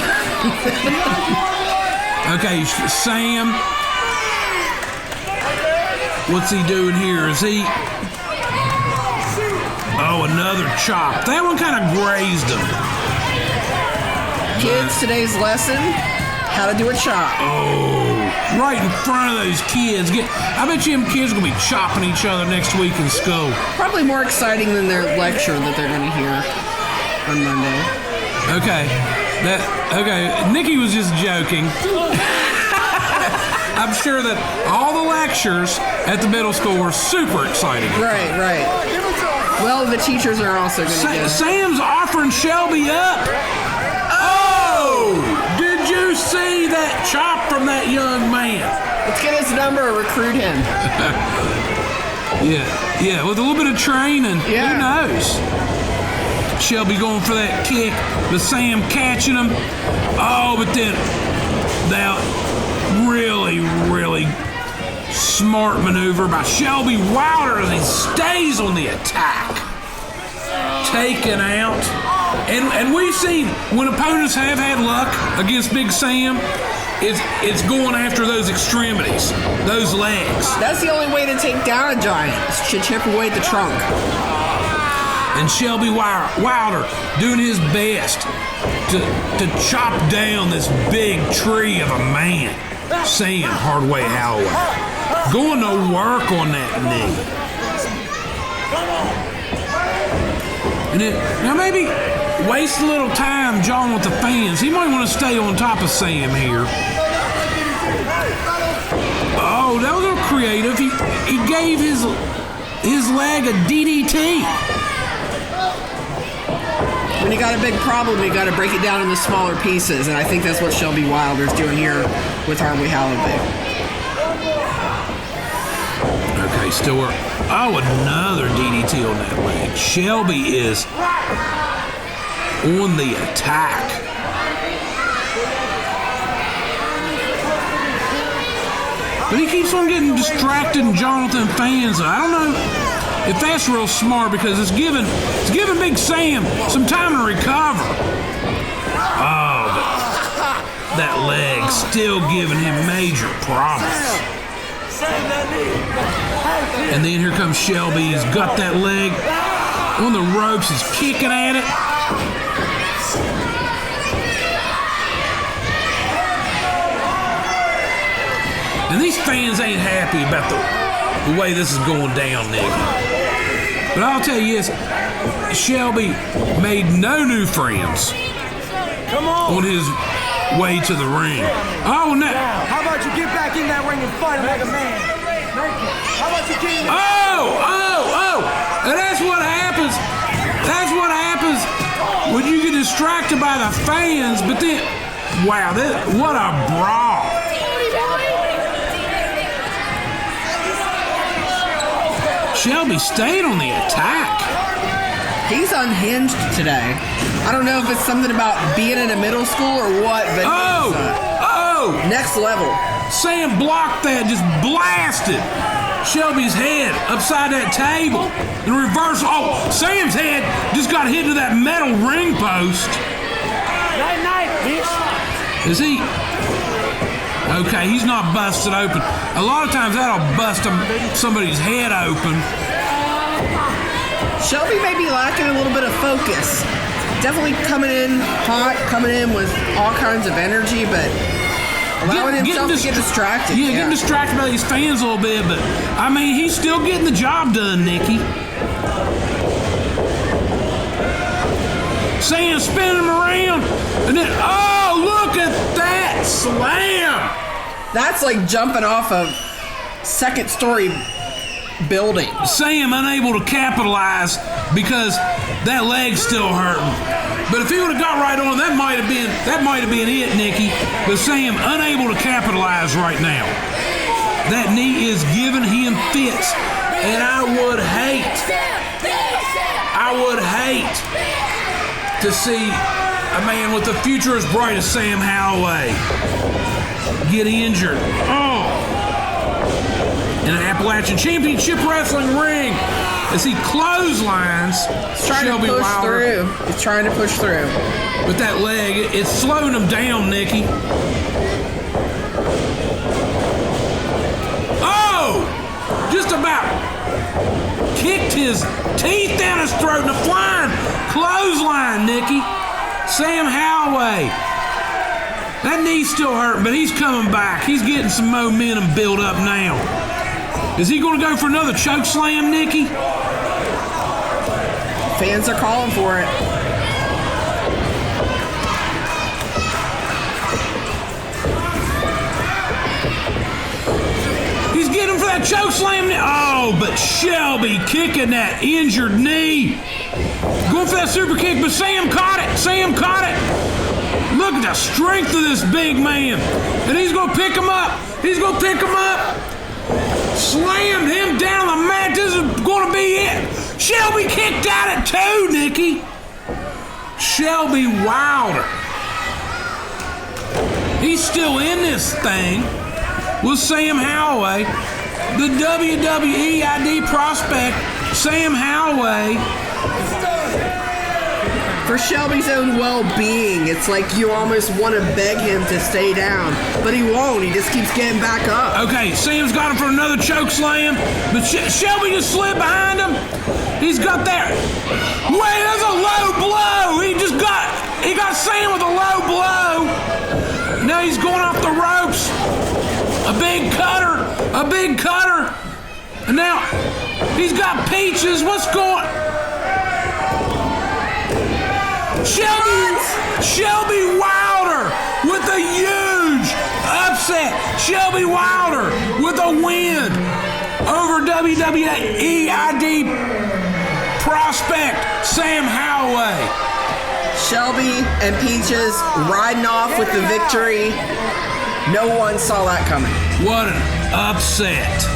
Okay, Sam. What's he doing here? Is he... Oh, another chop. That one kind of grazed him.
Kids, today's lesson, how to do a chop.
Oh, right in front of those kids. I bet you them kids are going to be chopping each other next week in school.
Probably more exciting than their lecture that they're going to hear on Monday.
Okay. Nikki was just joking. I'm sure that all the lectures at the middle school were super exciting.
Right. Well, the teachers are also going to get...
Sam's offering Shelby up. Oh! Did you see that chop from that young man?
Let's get his number and recruit him.
Yeah, with a little bit of training,
yeah.
Who knows? Shelby going for that kick, but Sam catching him. Oh, but then that really, really smart maneuver by Shelby Wylder as he stays on the attack. Taken out. And we've seen when opponents have had luck against Big Sam, it's going after those extremities, those legs.
That's the only way to take down a giant, is to chip away at the trunk.
And Shelby Wylder doing his best to chop down this big tree of a man. Sam Hardway Holloway going to work on that knee. And now maybe waste a little time, John, with the fans. He might want to stay on top of Sam here. Oh, that was a little creative. He gave his leg a DDT.
When you got a big problem, you got to break it down into smaller pieces, and I think that's what Shelby Wylder's doing here with Hardway Holloway.
Okay, still work. Oh, another DDT on that leg. Shelby is on the attack. But he keeps on getting distracted and Jonathan fans. I don't know if that's real smart because it's giving Big Sam some time to recover. Oh, but that leg still giving him major problems. And then here comes Shelby. He's got that leg on the ropes. He's kicking at it. And these fans ain't happy about the way this is going down, Nick. But I'll tell you this, Shelby made no new friends on his way to the ring. Oh, no.
How about you get back in that ring and fight him like a man? How about you get in there?
Oh! And that's what happens. That's what happens when you get distracted by the fans. But then, wow, what a brawl. Shelby stayed on the attack.
He's unhinged today. I don't know if it's something about being in a middle school or what, but next level.
Sam blocked that, just blasted Shelby's head upside that table. In reverse, Sam's head just got hit to that metal ring post.
Night, bitch.
Is he? Okay, he's not busted open. A lot of times that'll bust somebody's head open.
Shelby may be lacking a little bit of focus. Definitely coming in hot, coming in with all kinds of energy, but Allowing himself to get distracted.
Yeah, getting distracted by these fans a little bit, but I mean, he's still getting the job done, Nikki. Sam spinning him around, and then, oh, look at that slam!
That's like jumping off a second-story building.
Sam unable to capitalize because that leg's still hurting. But if he would have got right on, that might have been it, Nikki. But Sam unable to capitalize right now. That knee is giving him fits, and I would hate to see a man with the future as bright as Sam Holloway get injured. Oh! In an Appalachian Championship Wrestling ring as he clotheslines Shelby Wylder.
He's trying to push through.
With that leg, it's slowing him down, Nikki. Oh! Just about kicked his teeth down his throat in a flying clothesline, Nikki. Sam Holloway. That knee's still hurting, but he's coming back. He's getting some momentum built up now. Is he going to go for another choke slam, Nikki?
Fans are calling for it.
He's getting for that choke slam. Oh, but Shelby kicking that injured knee. Going for that super kick, but Sam caught it. Sam caught it. Look at the strength of this big man. And he's going to pick him up. He's going to pick him up. Slammed him down the mat. This is going to be it. Shelby kicked out at 2, Nikki. Shelby Wylder. He's still in this thing with Sam Holloway. The WWE ID prospect, Sam Holloway.
For Shelby's own well-being, it's like you almost want to beg him to stay down, but he won't. He just keeps getting back up.
Okay, Sam's got him for another choke slam, but Shelby just slid behind him. He's got that. Wait, that's a low blow. He got Sam with a low blow. Now he's going off the ropes. A big cutter. And now he's got peaches. What's going? Shelby Wylder with a huge upset. Shelby Wylder with a win over WWE ID prospect Sam Holloway.
Shelby and Peaches riding off with the victory. No one saw that coming.
What an upset.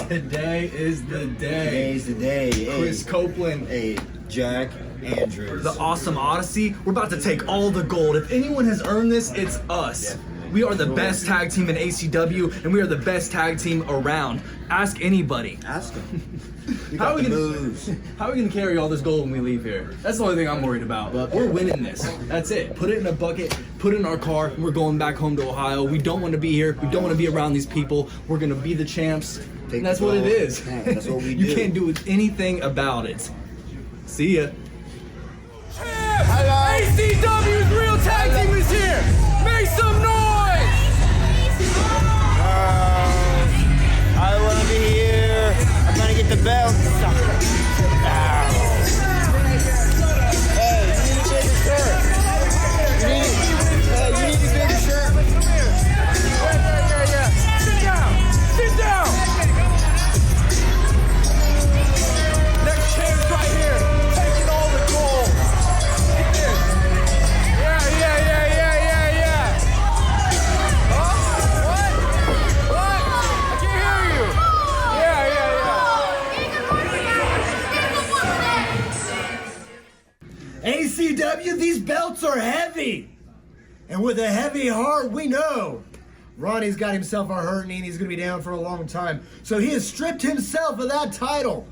Today is the day.
Today's the day.
Chris Copeland.
Hey, Jack Andrews.
The awesome Odyssey. We're about to take all the gold. If anyone has earned this, it's us. We are the best tag team in ACW, and we are the best tag team around. Ask anybody.
Ask them.
How are we gonna carry all this gold when we leave here? That's the only thing I'm worried about. But we're winning this. That's it. Put it in a bucket, put it in our car, and we're going back home to Ohio. We don't want to be here. We don't want to be around these people. We're gonna be the champs. And that's what it is.
That's what we do.
You can't do anything about it. See ya.
ACW's real tag team is here. Make some noise.
I want to be here. I'm gonna get the belt. Hey, you need to get your shirt. You need to get your shirt.
Yeah. Sit down. Sit down. Next chance right here. Taking all the gold. Get this. Yeah. Huh? What? I can't hear you.
ACW, these belts are heavy. And with a heavy heart, we know Ronnie's got himself a hurting and he's going to be down for a long time. So he has stripped himself of that title.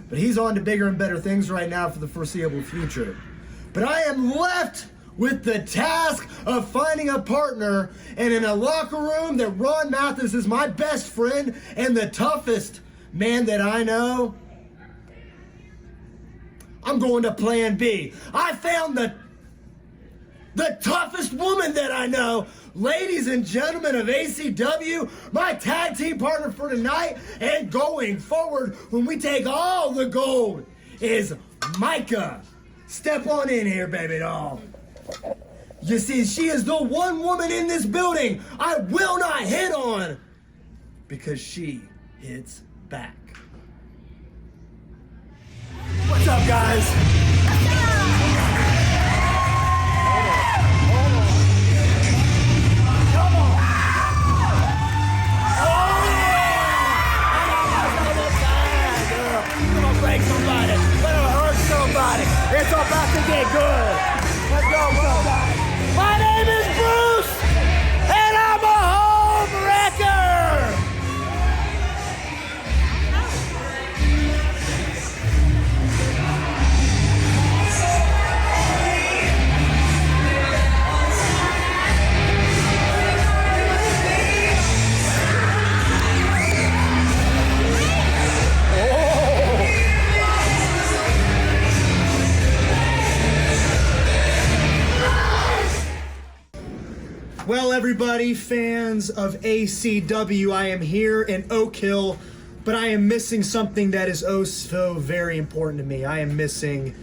But he's on to bigger and better things right now for the foreseeable future. But I am left with the task of finding a partner, and in a locker room that Ron Mathis is my best friend and the toughest man that I know, I'm going to plan B. I found the toughest woman that I know. Ladies and gentlemen of ACW, my tag team partner for tonight and going forward when we take all the gold is Mika. Step on in here, baby doll. You see, she is the one woman in this building I will not hit on because she hits back. What's up, guys? Break somebody. Let her hurt somebody. It's about to get good. Let's go, guys. My name is Bruce, and I'm a home wrecker. Well, everybody, fans of ACW, I am here in Oak Hill, but I am missing something that is oh so very important to me. I am missing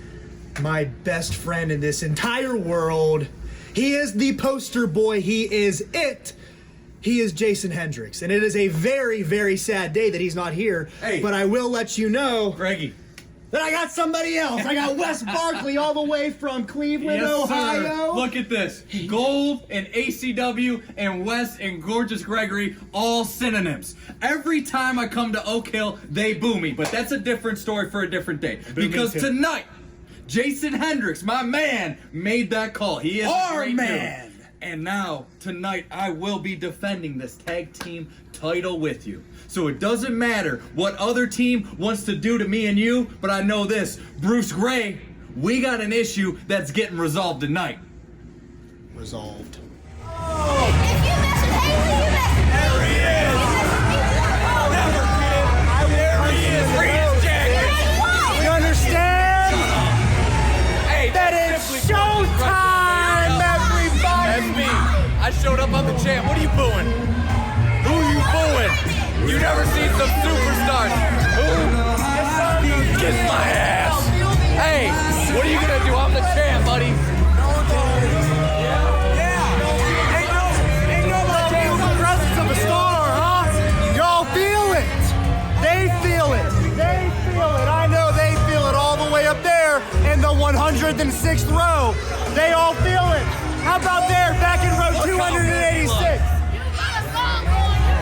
my best friend in this entire world. He is the poster boy. He is it. He is Jason Hendricks, and it is a very, very sad day that he's not here.
Hey.
But I will let you know,
Greggy,
that I got somebody else. I got Wes Barkley all the way from Cleveland, Ohio.
Look at this. Gold and ACW and Wes and gorgeous Gregory, all synonyms. Every time I come to Oak Hill, they boo me. But that's a different story for a different day. Because tonight, Jason Hendricks, my man, made that call. He is
our
great
man.
dude. And now, tonight, I will be defending this tag team title with you. So it doesn't matter what other team wants to do to me and you, but I know this, Bruce Gray, we got an issue that's getting resolved tonight.
Resolved. You understand?
Hey,
that is showtime, everybody!
That's me. I showed up on the champ. What are you booing? Who are you booing? You never seen some superstars. Who? Kiss my ass. Hey, what are you gonna do? I'm the champ, buddy.
Ain't nobody in the presence of a star, huh? Y'all feel it. They feel it. They feel it. I know they feel it all the way up there in the 106th row. They all feel it. How about there, back in row 286? Row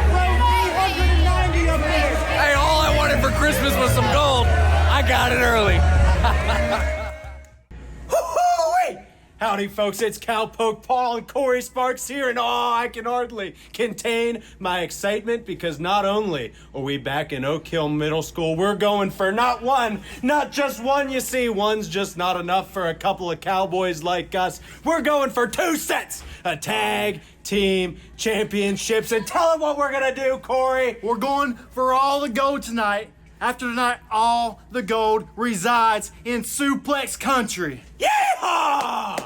390 up there.
Hey,
got it early. Howdy, folks. It's Cowpoke Paul and Corey Sparks here, and I can hardly contain my excitement because not only are we back in Oak Hill Middle School, we're going for not one, not just one. You see, one's just not enough for a couple of cowboys like us. We're going for 2 sets, a tag team championships, and tell them what we're gonna do, Corey.
We're going for all the gold tonight. After tonight, all the gold resides in Suplex Country.
Yeehaw!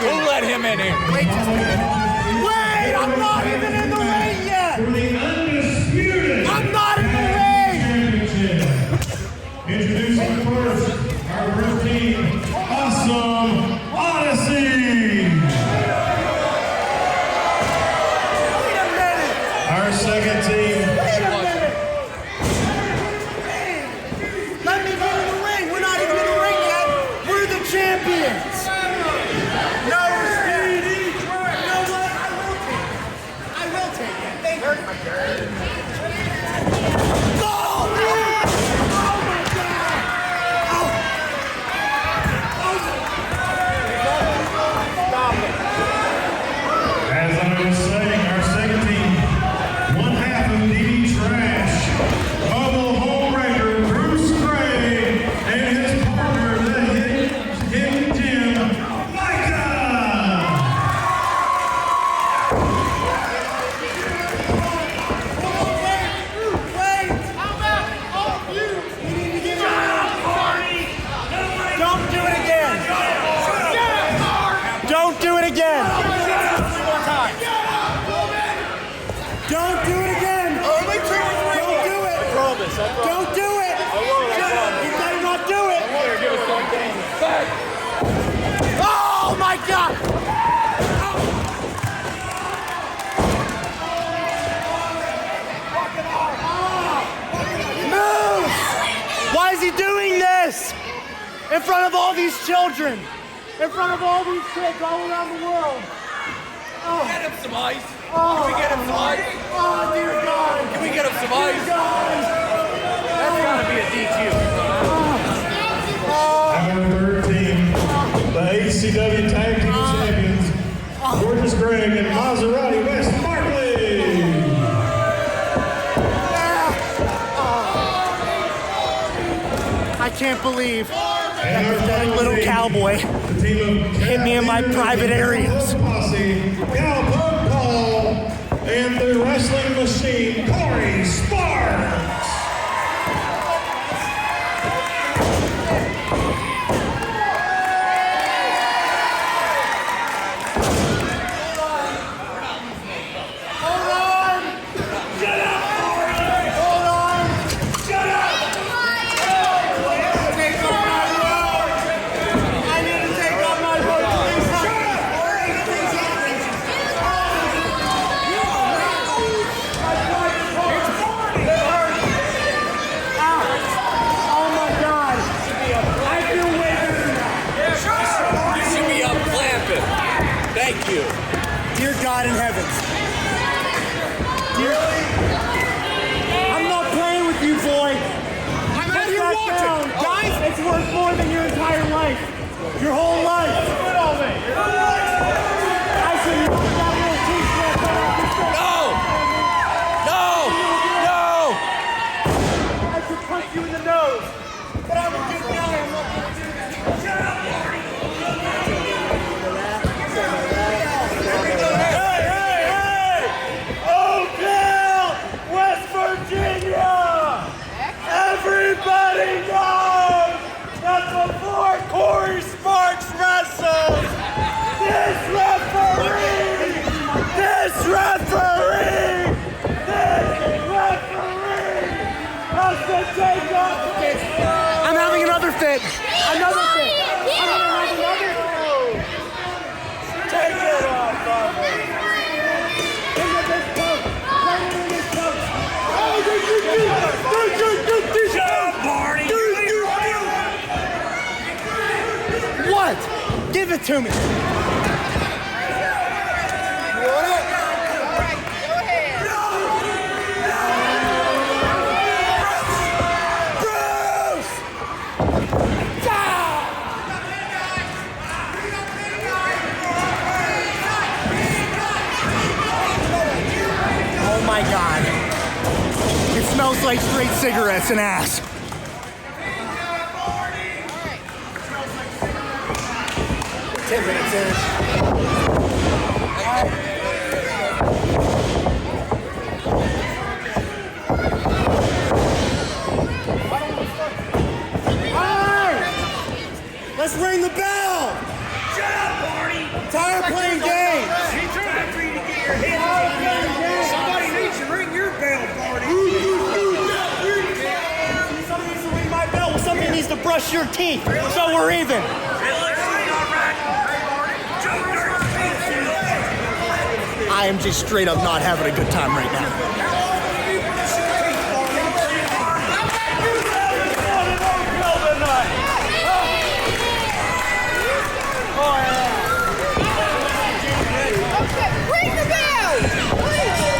Who let him in here?
Wait just a minute. Wait, I'm not even in the ring yet! I'm not in the ring!
Introducing first, our first team, Awesome Odyssey!
Wait a minute!
Our second team,
Wait a minute! Let me get in the ring! We're not even in the ring yet! We're the champions! No, Speedy! You know what? I will take it. They hurt my girl. Oh, man! Oh, my God! Stop it.
as I was saying, our second team, one half of DD Trash, Mobile Homebreaker, Bruce Gray, and his partner, the Hidden Gem, Mika!
Don't do it again! Don't do it again! Don't do it again! Don't do it! Don't do it! You better not do it! Oh my God! Move! Why is he doing this? In front of all these children! In front of all these kids all around the world! Oh.
Get him some ice.
Oh.
Can we get him some ice?
Oh, dear God!
Can we get him some ice?
Dear God!
That's gotta be a DQ.
Our third team, the ACW Tag Team Champions, Gorgeous Greg and Maserati West Barkley.
I can't believe that pathetic little cowboy hit me in my private areas.
Cowpoke Paul and the wrestling machine, Corey Sparks.
Hold on! Get up, Corey! Hold on! Get up! Take off my road! I need to take off my road. Oh my God! I feel way better now.
You should be up clamping. Thank you.
Dear God in heaven. I'm not playing with you, boy.
I'm out
Put
here
that
watching.
down.
Guys,
It's worth more than your entire life. Your whole life. I should have put that little t-shirt on.
No!
I could punch you in the nose. But I'm a good guy. I'm not going to do that. Shut up, Marty. Hey! Oak Hill, West Virginia! Everybody knows that before Corey Sparks
want? Give it to me. You want it? Oh my God. It smells like straight cigarettes and ass. Let's ring the bell! Shut up, Marty! Tired of playing games! He's trying for you to get your head on. Somebody needs to ring your bell, Marty! Somebody needs to ring my bell. Somebody needs to brush your teeth, so we're even. I am just straight up not having a good time right now.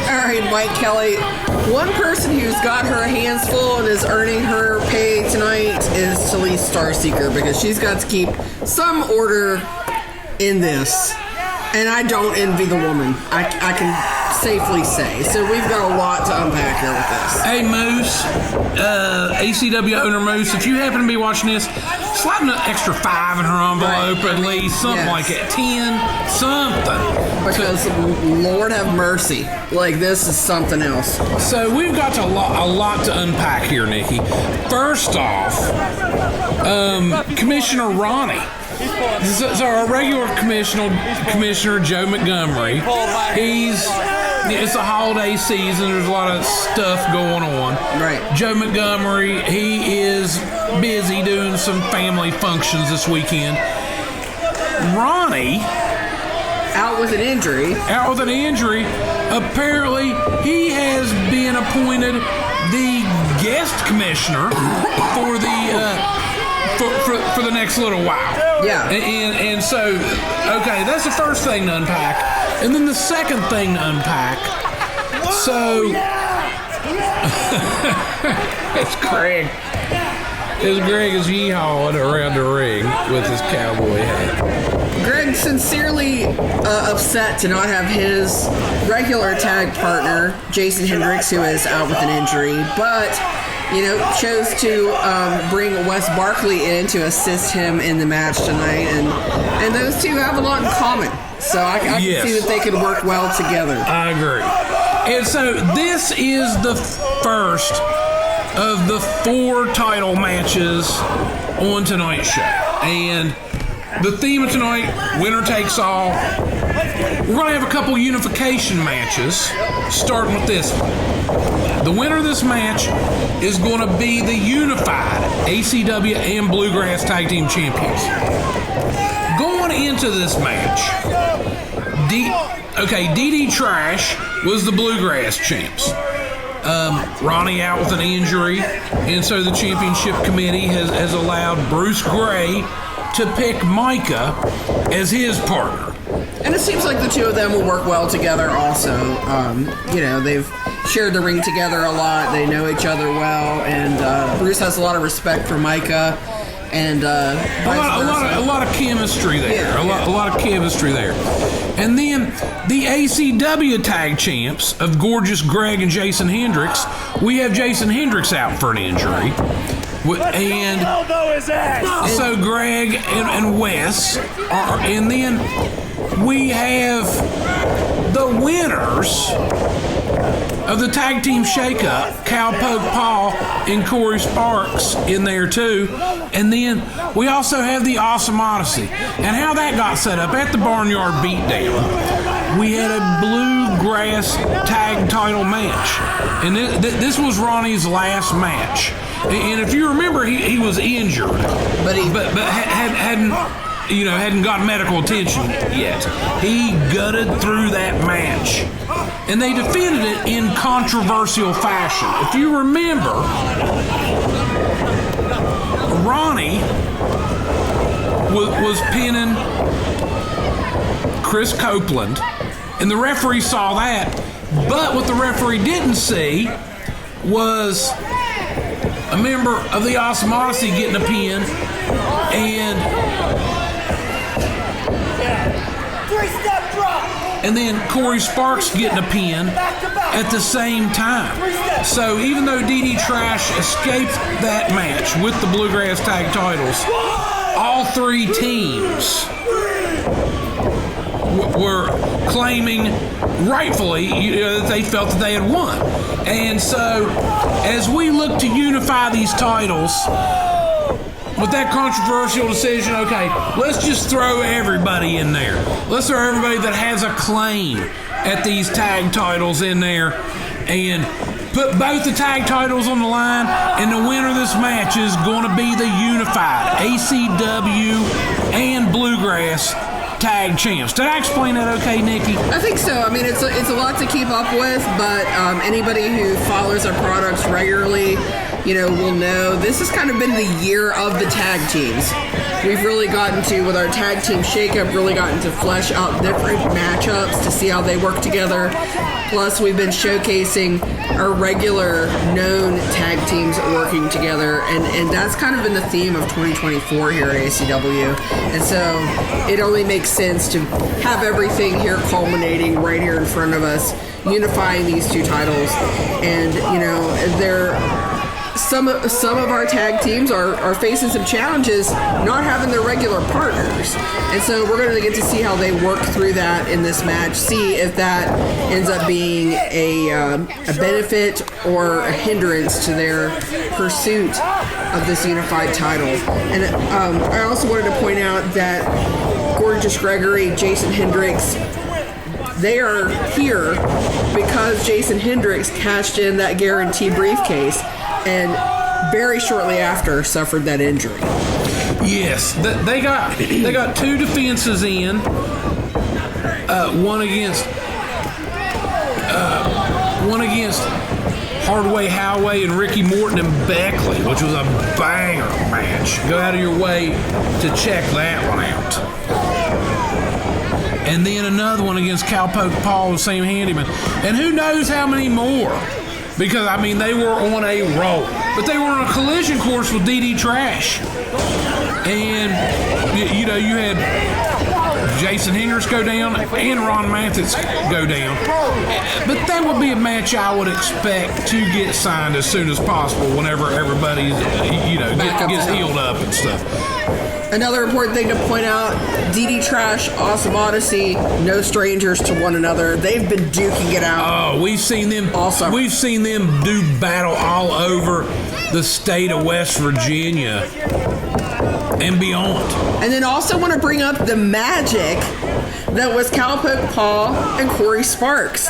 All right, Mike Kelly. One person who's got her hands full and is earning her pay tonight is Talise Starseeker, because she's got to keep some order in this. And I don't envy the woman, I can safely say. So we've got a lot to unpack here with this.
Hey, Moose, ACW owner Moose, if you happen to be watching this, slide an extra 5 in her envelope, at least, something like that, 10, something.
Because Lord have mercy, like this is something else.
So we've got a lot to unpack here, Nikki. First off, Commissioner Ronnie. So our regular commissioner Joe Montgomery, it's a holiday season, there's a lot of stuff going on.
Right.
Joe Montgomery, he is busy doing some family functions this weekend. Ronnie,
out with an injury.
Apparently, he has been appointed the guest commissioner for the for the next little while.
Yeah.
And so, okay, that's the first thing to unpack. And then the second thing to unpack. So, it's Greg. Greg is yeehawing around the ring with his cowboy hat.
Greg sincerely upset to not have his regular tag partner, Jason Hendricks, who is out with an injury, but chose to bring Wes Barkley in to assist him in the match tonight, and those two have a lot in common. So I can see that they could work well together.
I agree. And so this is the first of the 4 title matches on tonight's show. And the theme of tonight, winner takes all. We're going to have a couple unification matches, starting with this one. The winner of this match is going to be the unified ACW and Bluegrass Tag Team Champions. Going into this match, DD Trash was the Bluegrass champs. Ronnie out with an injury, and so the championship committee has allowed Bruce Gray to pick Mika as his partner.
And it seems like the two of them will work well together also. They've shared the ring together a lot. They know each other well, and Bruce has a lot of respect for Mika, and
a lot of chemistry there. A lot of chemistry there. And then the ACW tag champs of Gorgeous Greg and Jason Hendricks. We have Jason Hendricks out for an injury. And so Greg and Wes are, and then we have the winners of the tag team shakeup, Cowpoke Paul and Corey Sparks in there too. And then we also have the Awesome Odyssey. And how that got set up at the Barnyard Beatdown, we had a Bluegrass tag title match. And this was Ronnie's last match. And if you remember, he was injured, but hadn't gotten medical attention yet. He gutted through that match, and they defended it in controversial fashion. If you remember, Ronnie was pinning Chris Copeland, and the referee saw that. But what the referee didn't see was a member of the Awesome Odyssey getting a pin, and then Corey Sparks getting a pin at the same time. So even though DD Trash escaped that match with the Bluegrass Tag titles, all three teams were claiming rightfully that they felt that they had won. And so as we look to unify these titles with that controversial decision, okay, let's just throw everybody in there. Let's throw everybody that has a claim at these tag titles in there and put both the tag titles on the line, and the winner of this match is going to be the unified ACW and Bluegrass tag champs. Did I explain that okay, Nikki?
I think so. I mean, it's a lot to keep up with, but anybody who follows our products regularly, will know this has kind of been the year of the tag teams. We've really gotten to, with our tag team shakeup, really gotten to flesh out different matchups to see how they work together. Plus, we've been showcasing our regular known tag teams working together, and that's kind of been the theme of 2024 here at ACW. And so it only makes sense to have everything here culminating right here in front of us, unifying these two titles. And, they're some of our tag teams are facing some challenges not having their regular partners, and so we're going to get to see how they work through that in this match, see if that ends up being a benefit or a hindrance to their pursuit of this unified title. And I also wanted to point out that Gorgeous Gregory, Jason Hendricks, they are here because Jason Hendricks cashed in that guarantee briefcase and very shortly after suffered that injury.
Yes, they got two defenses in, one against Hardway, Holloway, and Ricky Morton and Barkley, which was a banger match. Go out of your way to check that one out. And then another one against Cowpoke Paul and Sam Handyman. And who knows how many more. Because, they were on a roll. But they were on a collision course with DD Trash. And, you had Jason Hendricks go down and Ron Mathis go down. But that would be a match I would expect to get signed as soon as possible whenever everybody, gets healed up and stuff.
Another important thing to point out, DD Trash, Awesome Odyssey, no strangers to one another. They've been duking it out.
Oh, we've seen them do battle all over the state of West Virginia and beyond.
And then also want to bring up the magic that was Cowpoke Paul and Corey Sparks.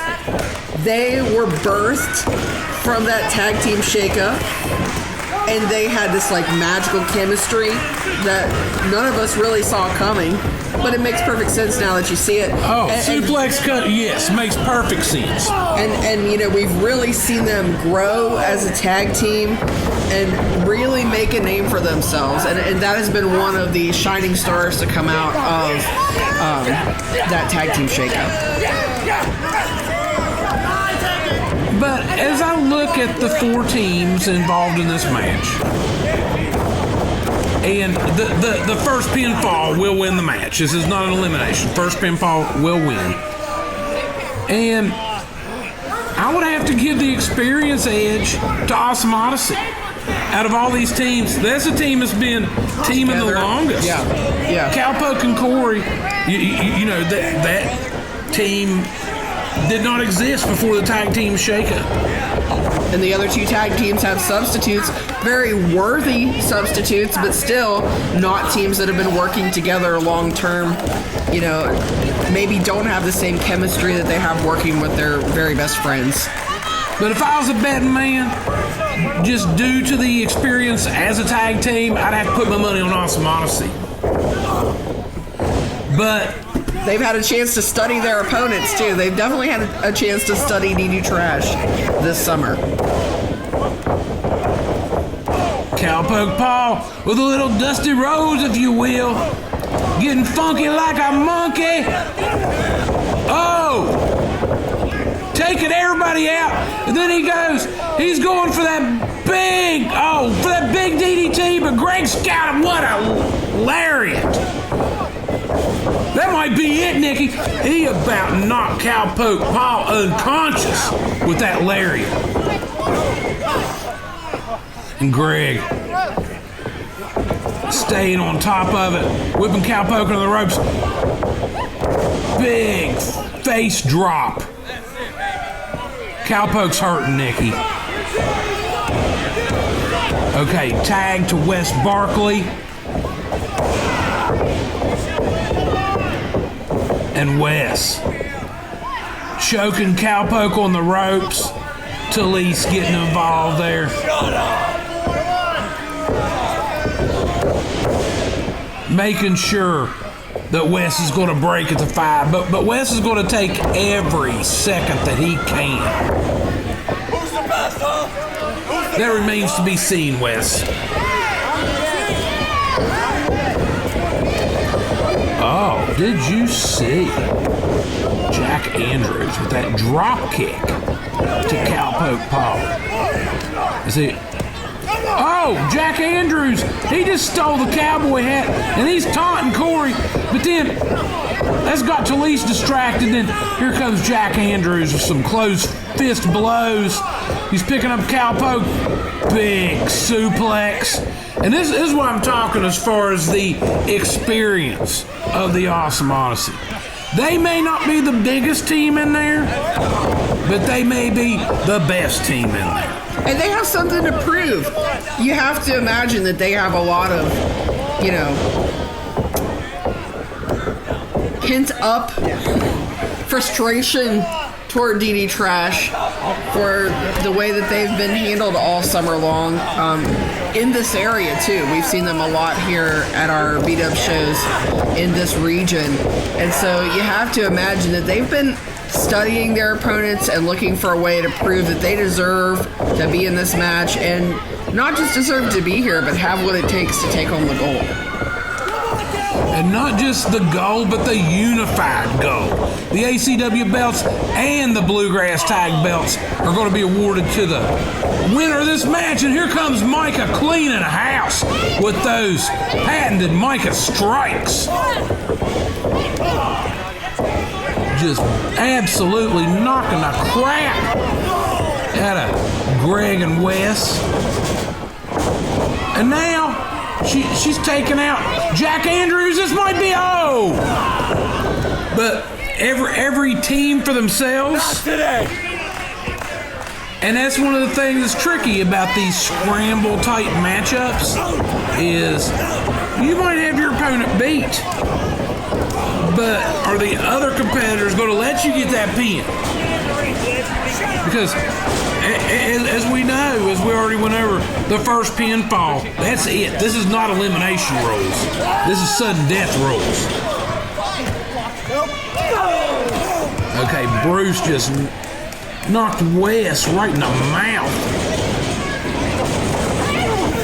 They were birthed from that tag team shakeup. And they had this magical chemistry that none of us really saw coming, but it makes perfect sense now that you see it.
Oh, suplex cut, yes, makes perfect sense.
And we've really seen them grow as a tag team and really make a name for themselves, and that has been one of the shining stars to come out of that tag team shakeup.
But as I look at the four teams involved in this match, and the first pinfall will win the match. This is not an elimination. First pinfall will win. And I would have to give the experience edge to Awesome Odyssey. Out of all these teams, that's the team that's been teaming the longest.
Yeah.
Cowpoke and Corey, that team did not exist before the tag team shakeup.
And the other two tag teams have substitutes, very worthy substitutes, but still not teams that have been working together long term. Maybe don't have the same chemistry that they have working with their very best friends.
But if I was a betting man, just due to the experience as a tag team, I'd have to put my money on Awesome Odyssey. But
they've had a chance to study their opponents, too. They've definitely had a chance to study DD Trash this summer.
Cowpoke Paul with a little Dusty Rose, if you will. getting funky like a monkey. Oh, taking everybody out. And then he's going for that big DDT, but Greg's got him. What a lariat. That might be it, Nikki. He about knocked Cowpoke Paul unconscious with that lariat. And Greg staying on top of it, whipping Cowpoke on the ropes. Big face drop. Cowpoke's hurting, Nikki. Okay, tag to Wes Barkley. And Wes choking Cowpoke on the ropes. Talise getting involved there. Making sure that Wes is going to break at the 5, but Wes is going to take every second that he can.
Who's the best, huh?
That remains to be seen, Wes. Oh, did you see Jack Andrews with that drop kick to Cowpoke Paul? Is it? Oh, Jack Andrews, he just stole the cowboy hat, and he's taunting Corey, but then that's got Talise distracted, and here comes Jack Andrews with some closed fist blows. He's picking up Cowpoke, big suplex. And this is what I'm talking as far as the experience of the Awesome Odyssey. They may not be the biggest team in there, but they may be the best team in there.
And they have something to prove. You have to imagine that they have a lot of, pent up frustration toward DD Trash for the way that they've been handled all summer long. In this area too, we've seen them a lot here at our beat-up shows in this region, and so you have to imagine that they've been studying their opponents and looking for a way to prove that they deserve to be in this match, and not just deserve to be here, but have what it takes to take home the gold.
And not just the gold, but the unified gold. The ACW belts and the Bluegrass Tag belts are going to be awarded to the winner of this match. And here comes Mika cleaning house with those patented Mika strikes. Just absolutely knocking the crap out of Greg and Wes. And now she's taking out Jack Andrews. This might be but every team for themselves.
Not today.
And that's one of the things that's tricky about these scramble type matchups is you might have your opponent beat, but are the other competitors going to let you get that pin? Because as we know, as we already went over, the first pinfall, that's it. This is not elimination rules. This is sudden death rules. Okay, Bruce just knocked Wes right in the mouth.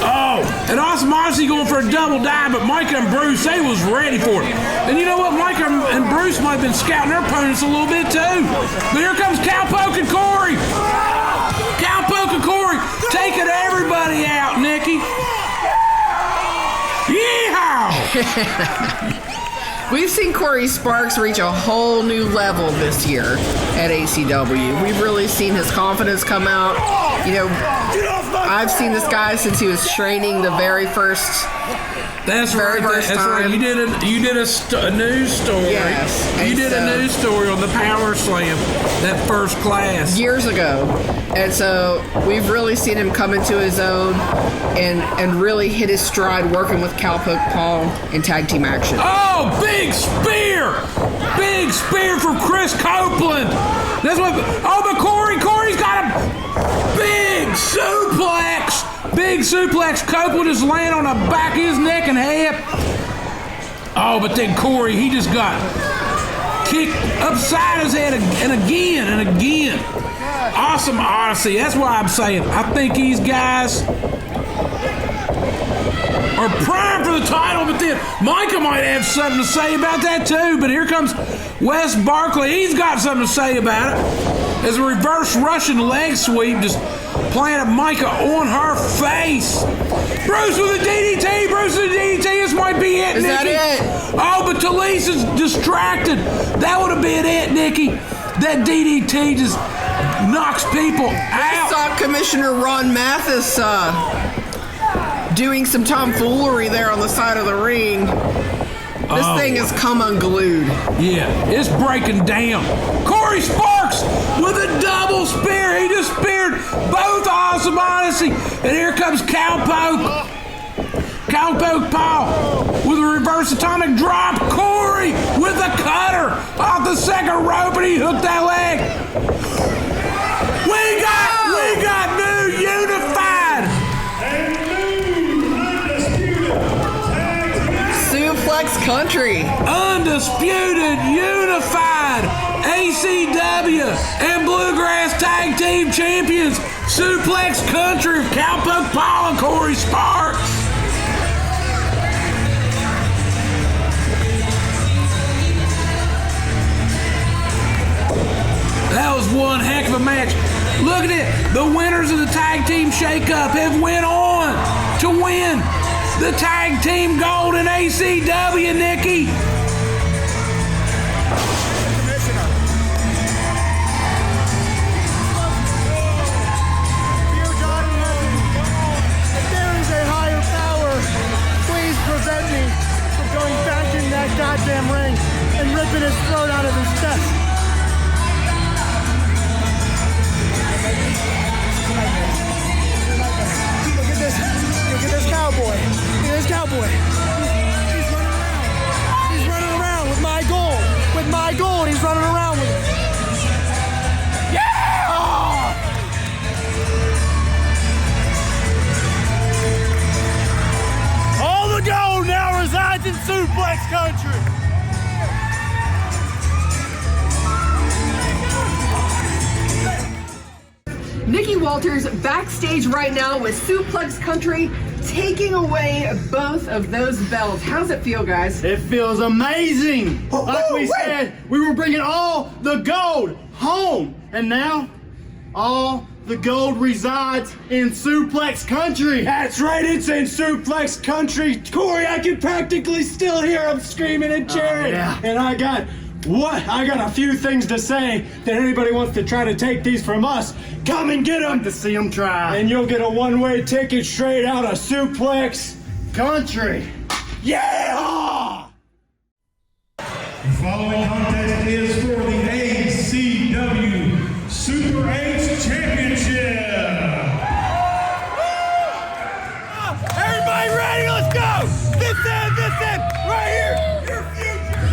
Oh, and Awesome Odyssey going for a double dive, but Mika and Bruce, they was ready for it. And you know what? Mika and Bruce might have been scouting their opponents a little bit too. But here comes Cowpoke and Corey. Cowpoke and Corey taking everybody out, Nikki. Yeehaw!
We've seen Corey Sparks reach a whole new level this year at ACW. We've really seen his confidence come out. I've seen this guy since he was training the very first.
That's right. You did a news story.
Yes.
You did a news story on the Power Slam, that first class.
Years ago. And so we've really seen him come into his own and really hit his stride working with Cowpoke Paul in tag team action.
Oh, big spear! Big spear from Chris Copeland. That's what. Oh, but Corey's got a big suplex. Big suplex. Copeland is laying on the back of his neck and head. Oh, but then Corey, he just got kicked upside his head and again and again. Awesome Odyssey. That's why I'm saying I think these guys are primed for the title, but then Mika might have something to say about that too. But here comes Wes Barkley. He's got something to say about it. As a reverse Russian leg sweep, just planted Mika on her face. Bruce with a DDT. Bruce with a DDT. This might be it,
Is
Nikki.
that it?
Oh, but Talise is distracted. That would have been it, Nikki. That DDT just knocks people out.
I saw Commissioner Ron Mathis doing some tomfoolery there on the side of the ring. This thing has come unglued.
Yeah, it's breaking down. Corey Sparks with a double spear. He just speared both Awesome Odyssey. And here comes Cowpoke. Cowpoke Paul with a reverse atomic drop. Corey with a cutter off the second rope, and he hooked that leg. We got new unified.
Suplex Country.
Undisputed, unified ACW and Bluegrass Tag Team Champions. Suplex Country of Cowpoke Paul and Corey Sparks. That was one heck of a match. Look at it. The winners of the Tag Team Shake-Up have went on to win the Tag Team Gold in ACW, Nikki.
If there is a higher power, please prevent me from going back in that goddamn ring and ripping his throat out of his chest. Look at this cowboy. Look at this cowboy. He's running around. He's running around with my gold. With my gold, he's running around with it. Yeah! All the gold now resides in Suplex Country.
Nikki Walters backstage right now with Suplex Country taking away both of those belts. How's it feel, guys?
It feels amazing. Like we said, we were bringing all the gold home. And now, all the gold resides in Suplex Country.
That's right, it's in Suplex Country. Corey, I can practically still hear him screaming and cheering.
Yeah.
And I got a few things to say that anybody wants to try to take these from us. Come and get them.
Like to see them try.
And you'll get a one-way ticket straight out of Suplex
Country.
Yeah!
The following contest is for the ACW Super H Championship.
Everybody ready? Let's go! This end, right here! Your future!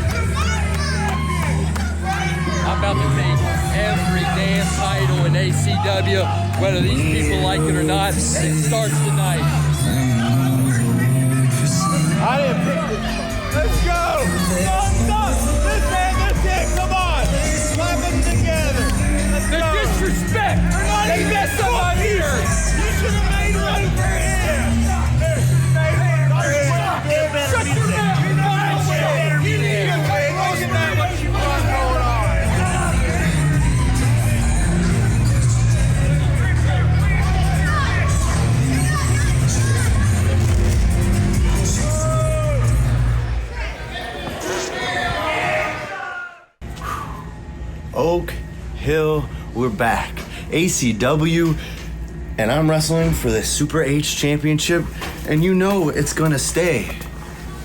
I'm about to take every damn title in ACW, whether these people like it or not. It starts tonight.
I didn't pick this. Let's go! Stop! This end, come on! Slap them together! Let's go!
The disrespect! They mess up on here!
You should have made room for him!
Shut your mouth!
You need to get away. Look at that, what you want going on.
Oak Hill, we're back. ACW, and I'm wrestling for the Super H Championship, and you know it's gonna stay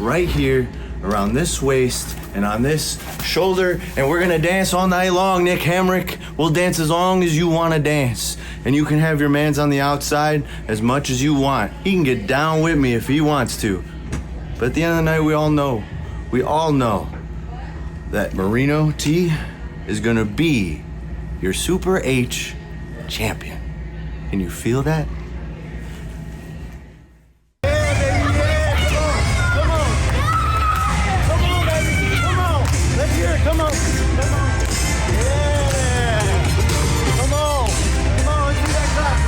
right here around this waist and on this shoulder, and we're gonna dance all night long. Nick Hamrick will dance as long as you wanna dance, and you can have your mans on the outside as much as you want. He can get down with me if he wants to, but at the end of the night, we all know that Marino T is gonna be your Super H champion. Can you feel that?
Let's hear it, come on. Yeah. Come on, let's do that clap.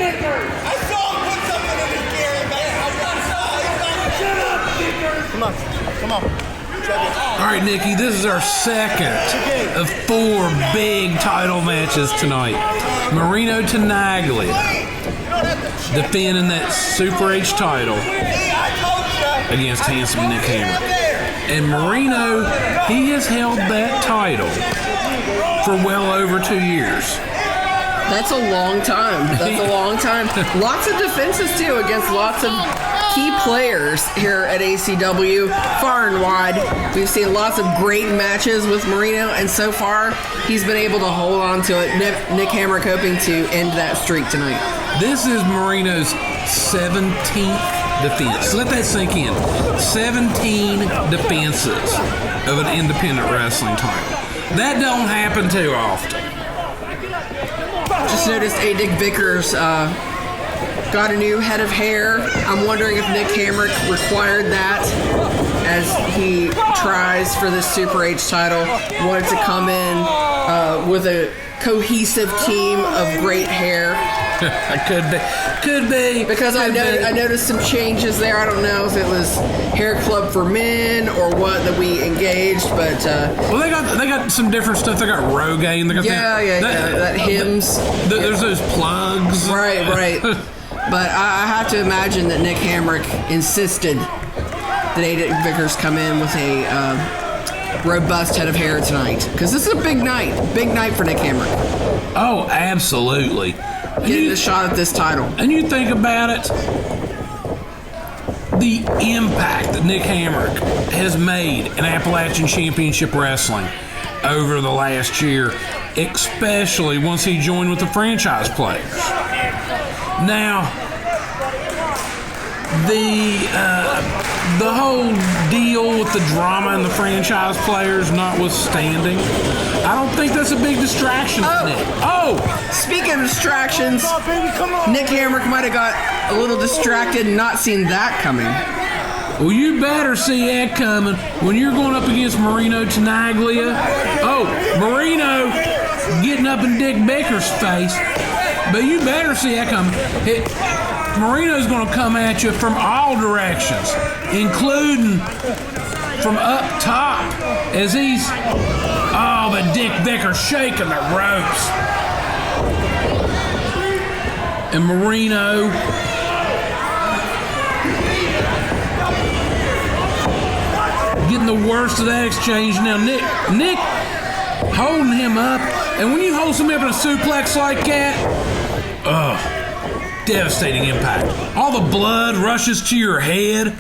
I saw him put something in his gear, man.
Come on.
All right, Nikki, this is our second of 4 big title matches tonight. Marino Tenaglia defending that Super H title against handsome Nick Hamrick. And Marino, he has held that title for well over 2 years.
That's a long time. Lots of defenses, too, against lots of key players here at ACW, far and wide. We've seen lots of great matches with Marino, and so far, he's been able to hold on to it. Nick Hamrick hoping to end that streak tonight.
This is Marino's 17th defense. Let that sink in. 17 defenses of an independent wrestling title. That don't happen too often.
Just noticed A. Dick Vickers got a new head of hair. I'm wondering if Nick Hamrick required that as he tries for the Super H title. Wanted to come in with a cohesive team of great hair.
Could be.
Because I noticed some changes there. I don't know if it was Hair Club for Men or what that we engaged, but
well, they got some different stuff. They got Rogaine. They got
that hymns.
There's those plugs.
Right. But I have to imagine that Nick Hamrick insisted that A. Dick Vickers come in with a robust head of hair tonight, because this is a big night for Nick Hamrick.
Oh, absolutely.
Getting a shot at this title.
And you think about it, the impact that Nick Hamrick has made in Appalachian Championship Wrestling over the last year, especially once he joined with the franchise players. Now, the whole deal with the drama and the franchise players notwithstanding, I don't think that's a big distraction to Nick.
Speaking of distractions, Nick Hamrick might have got a little distracted and not seen that coming.
Well, you better see that coming when you're going up against Marino Tenaglia. Marino getting up in Dick Baker's face. But you better see that coming. Marino's going to come at you from all directions, including from up top, as but Dick Baker's shaking the ropes. And Marino getting the worst of that exchange. Now Nick holding him up, and when you hold somebody up in a suplex like that, devastating impact. All the blood rushes to your head.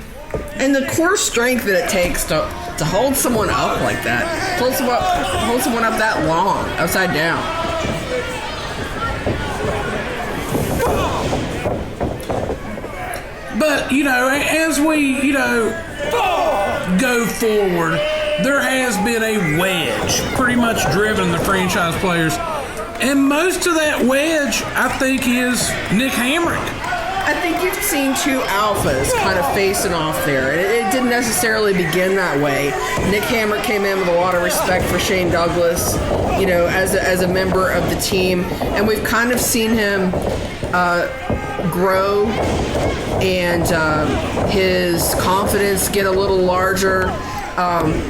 And the core strength that it takes to hold someone up like that, hold someone up that long, upside down.
But, as we, go forward, there has been a wedge pretty much driven the franchise players. And most of that wedge, I think, is Nick Hamrick.
I think you've seen two alphas kind of facing off there. It didn't necessarily begin that way. Nick Hamrick came in with a lot of respect for Shane Douglas, as a member of the team. And we've kind of seen him grow and his confidence get a little larger.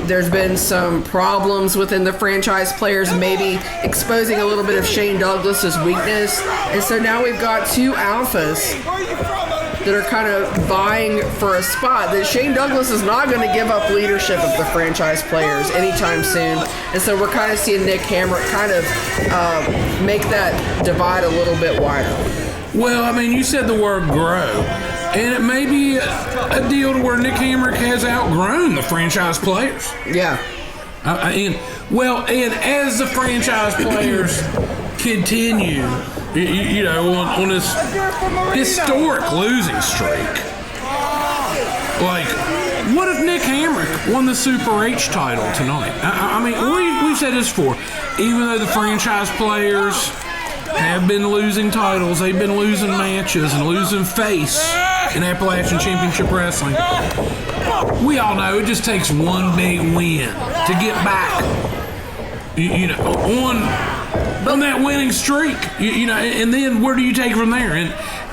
There's been some problems within the franchise players, maybe exposing a little bit of Shane Douglas's weakness. And so now we've got two alphas that are kind of vying for a spot. That Shane Douglas is not going to give up leadership of the franchise players anytime soon. And so we're kind of seeing Nick Hamrick kind of make that divide a little bit wider.
Well, you said the word grow. And it may be a deal to where Nick Hamrick has outgrown the franchise players.
Yeah.
And as the franchise players continue, on this historic losing streak, like, what if Nick Hamrick won the Super H title tonight? We've said this before. Even though the franchise players have been losing titles, they've been losing matches and losing face in Appalachian Championship Wrestling. We all know it just takes one big win to get back, on on that winning streak. You know, and then where do you take it from there?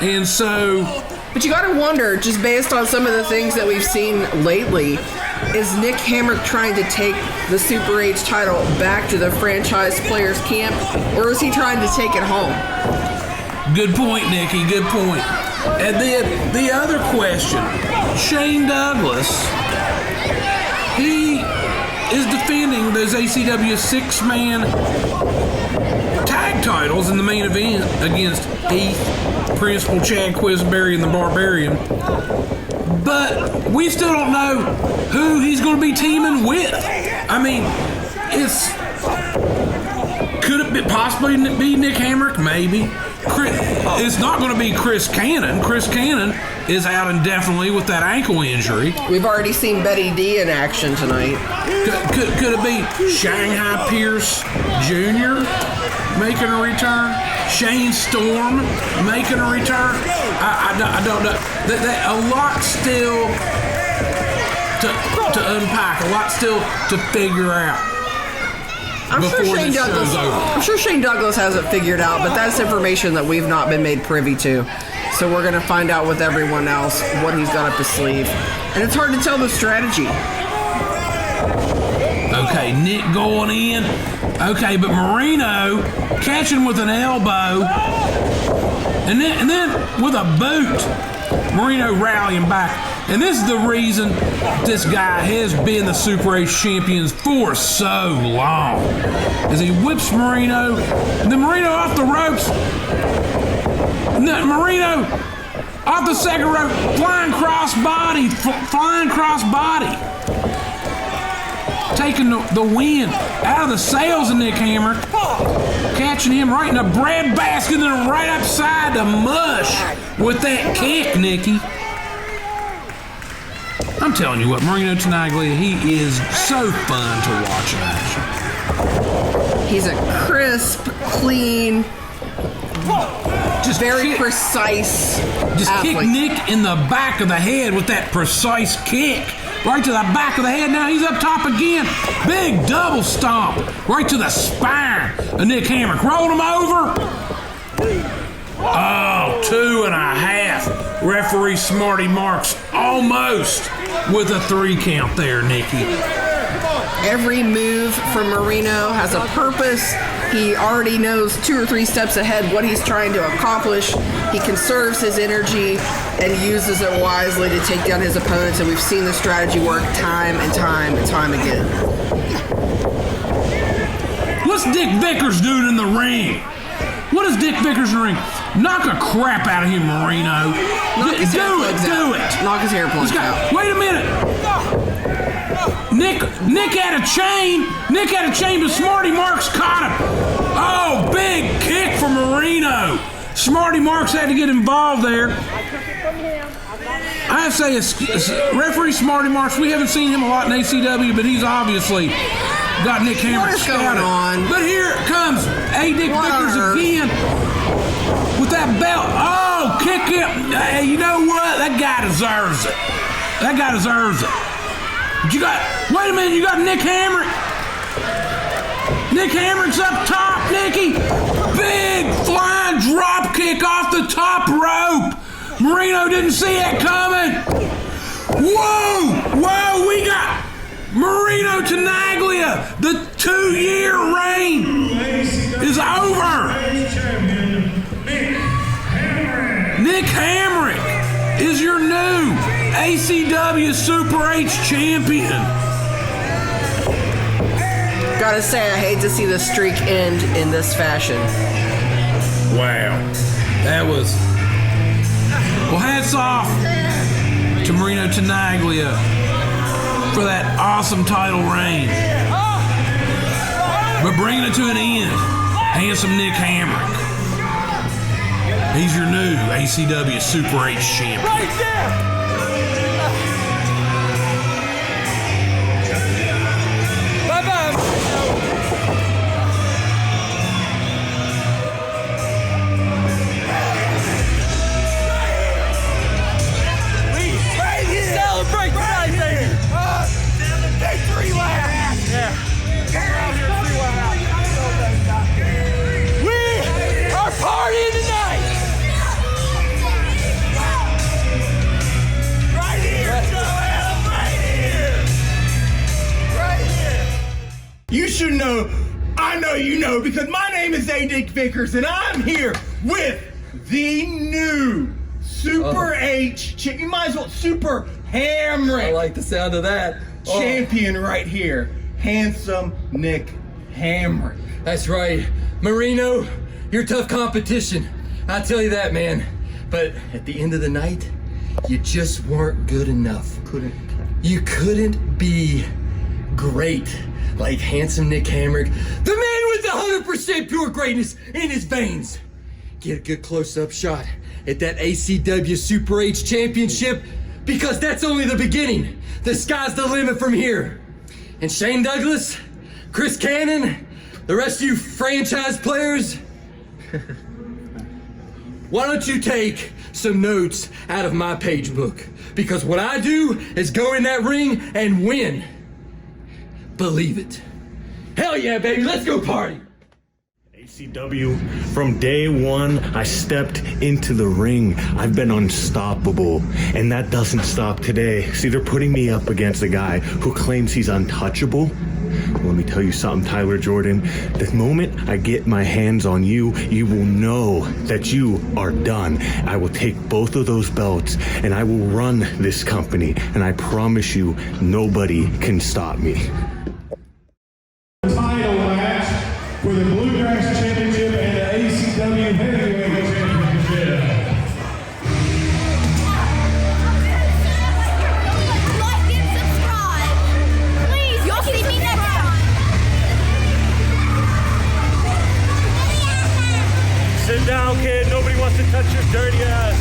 And so.
But you got to wonder, just based on some of the things that we've seen lately, is Nick Hamrick trying to take the Super H title back to the franchise players camp, or is he trying to take it home?
Good point, Nikki. Good point. And then the other question, Shane Douglas, he is defending those ACW 6-man tag titles in the main event against Heath, Principal Chad Quisenberry, and the Barbarian. But we still don't know who he's going to be teaming with. I mean, could it possibly be Nick Hamrick? Maybe. It's not going to be Chris Canaan. Chris Canaan is out indefinitely with that ankle injury.
We've already seen Betty D in action tonight.
Could it be Shanghai Pierce Jr. making a return? Shane Storm making a return? I don't know. A lot still to unpack, a lot still to figure out. I'm
sure Shane Douglas has it figured out, but that's information that we've not been made privy to. So we're going to find out with everyone else what he's got up his sleeve. And it's hard to tell the strategy.
Okay, Nick going in. Okay, but Marino catching with an elbow. And then with a boot. Marino rallying back. And this is the reason this guy has been the Super H champion for so long. As he whips Marino, and then Marino off the ropes. Marino off the second rope, flying cross body. Taking the wind out of the sails of Nick Hamrick. Catching him right in the bread basket and then right upside the mush with that kick, Nikki. I'm telling you what, Marino Tenaglia, he is so fun to watch in action.
He's a crisp, clean, just very precise
Just
athlete.
kick Nick in the back of the head with that precise kick. Right to the back of the head. Now he's up top again. Big double stomp. Right to the spine of Nick Hamrick. Rolled him over. Oh, 2.5. Referee Smarty Marks almost with a 3 count there, Nikki.
Every move from Marino has a purpose. He already knows 2 or 3 steps ahead what he's trying to accomplish. He conserves his energy and uses it wisely to take down his opponents, and we've seen the strategy work time and time and time again.
What's Dick Vickers doing in the ring? What is Dick Vickers in the ring? Knock the crap out of him, Marino. Do it.
Knock his hair plugs out.
Wait a minute. Nick had a chain. Nick had a chain, but Smarty Marks caught him. Oh, big kick from Marino. Smarty Marks had to get involved there. I say it's referee Smarty Marks. We haven't seen him a lot in ACW, but he's obviously got Nick Hamrick scouted. But here it comes Dick Vickers again with that belt. Oh, kick him. Hey, you know what? That guy deserves it. But you got, wait a minute, you got Nick Hamrick. Nick Hamrick's up top, Nikki. Big flying drop kick off the top rope. Marino didn't see it coming. Whoa, we got Marino Tenaglia. The 2-year reign is over. Nick Hamrick is your new ACW Super H champion.
Gotta say, I hate to see the streak end in this fashion.
Wow. That was... Well, hats off to Marino Tenaglia for that awesome title reign. But bringing it to an end, handsome Nick Hamrick. He's your new ACW Super H champion.
Right there!
Celebrate tonight, baby! Victory lap! Yeah. Get out here and see what happens.
I know you know because my name is A. Vickers and I'm here with the new Super H. You might as well Super Hamrick.
I like the sound of that.
Champion right here. Handsome Nick Hamrick.
That's right. Marino, you're tough competition. I tell you that, man. But at the end of the night, you just weren't good enough. You couldn't be great like handsome Nick Hamrick, the man with 100% pure greatness in his veins. Get a good close-up shot at that ACW Super H Championship because that's only the beginning. The sky's the limit from here. And Shane Douglas, Chris Canaan, the rest of you franchise players, why don't you take some notes out of my page book? Because what I do is go in that ring and win. Believe it. Hell yeah, baby, let's go party.
ACW, from day one, I stepped into the ring. I've been unstoppable, and that doesn't stop today. See, they're putting me up against a guy who claims he's untouchable. Let me tell you something, Tyler Jordan. The moment I get my hands on you, you will know that you are done. I will take both of those belts, and I will run this company, and I promise you, nobody can stop me.
Title match for the Bluegrass Championship and the ACW Heavyweight Championship.
Like and subscribe. Please, y'all see me next time.
Sit down, kid. Nobody wants to touch your dirty ass.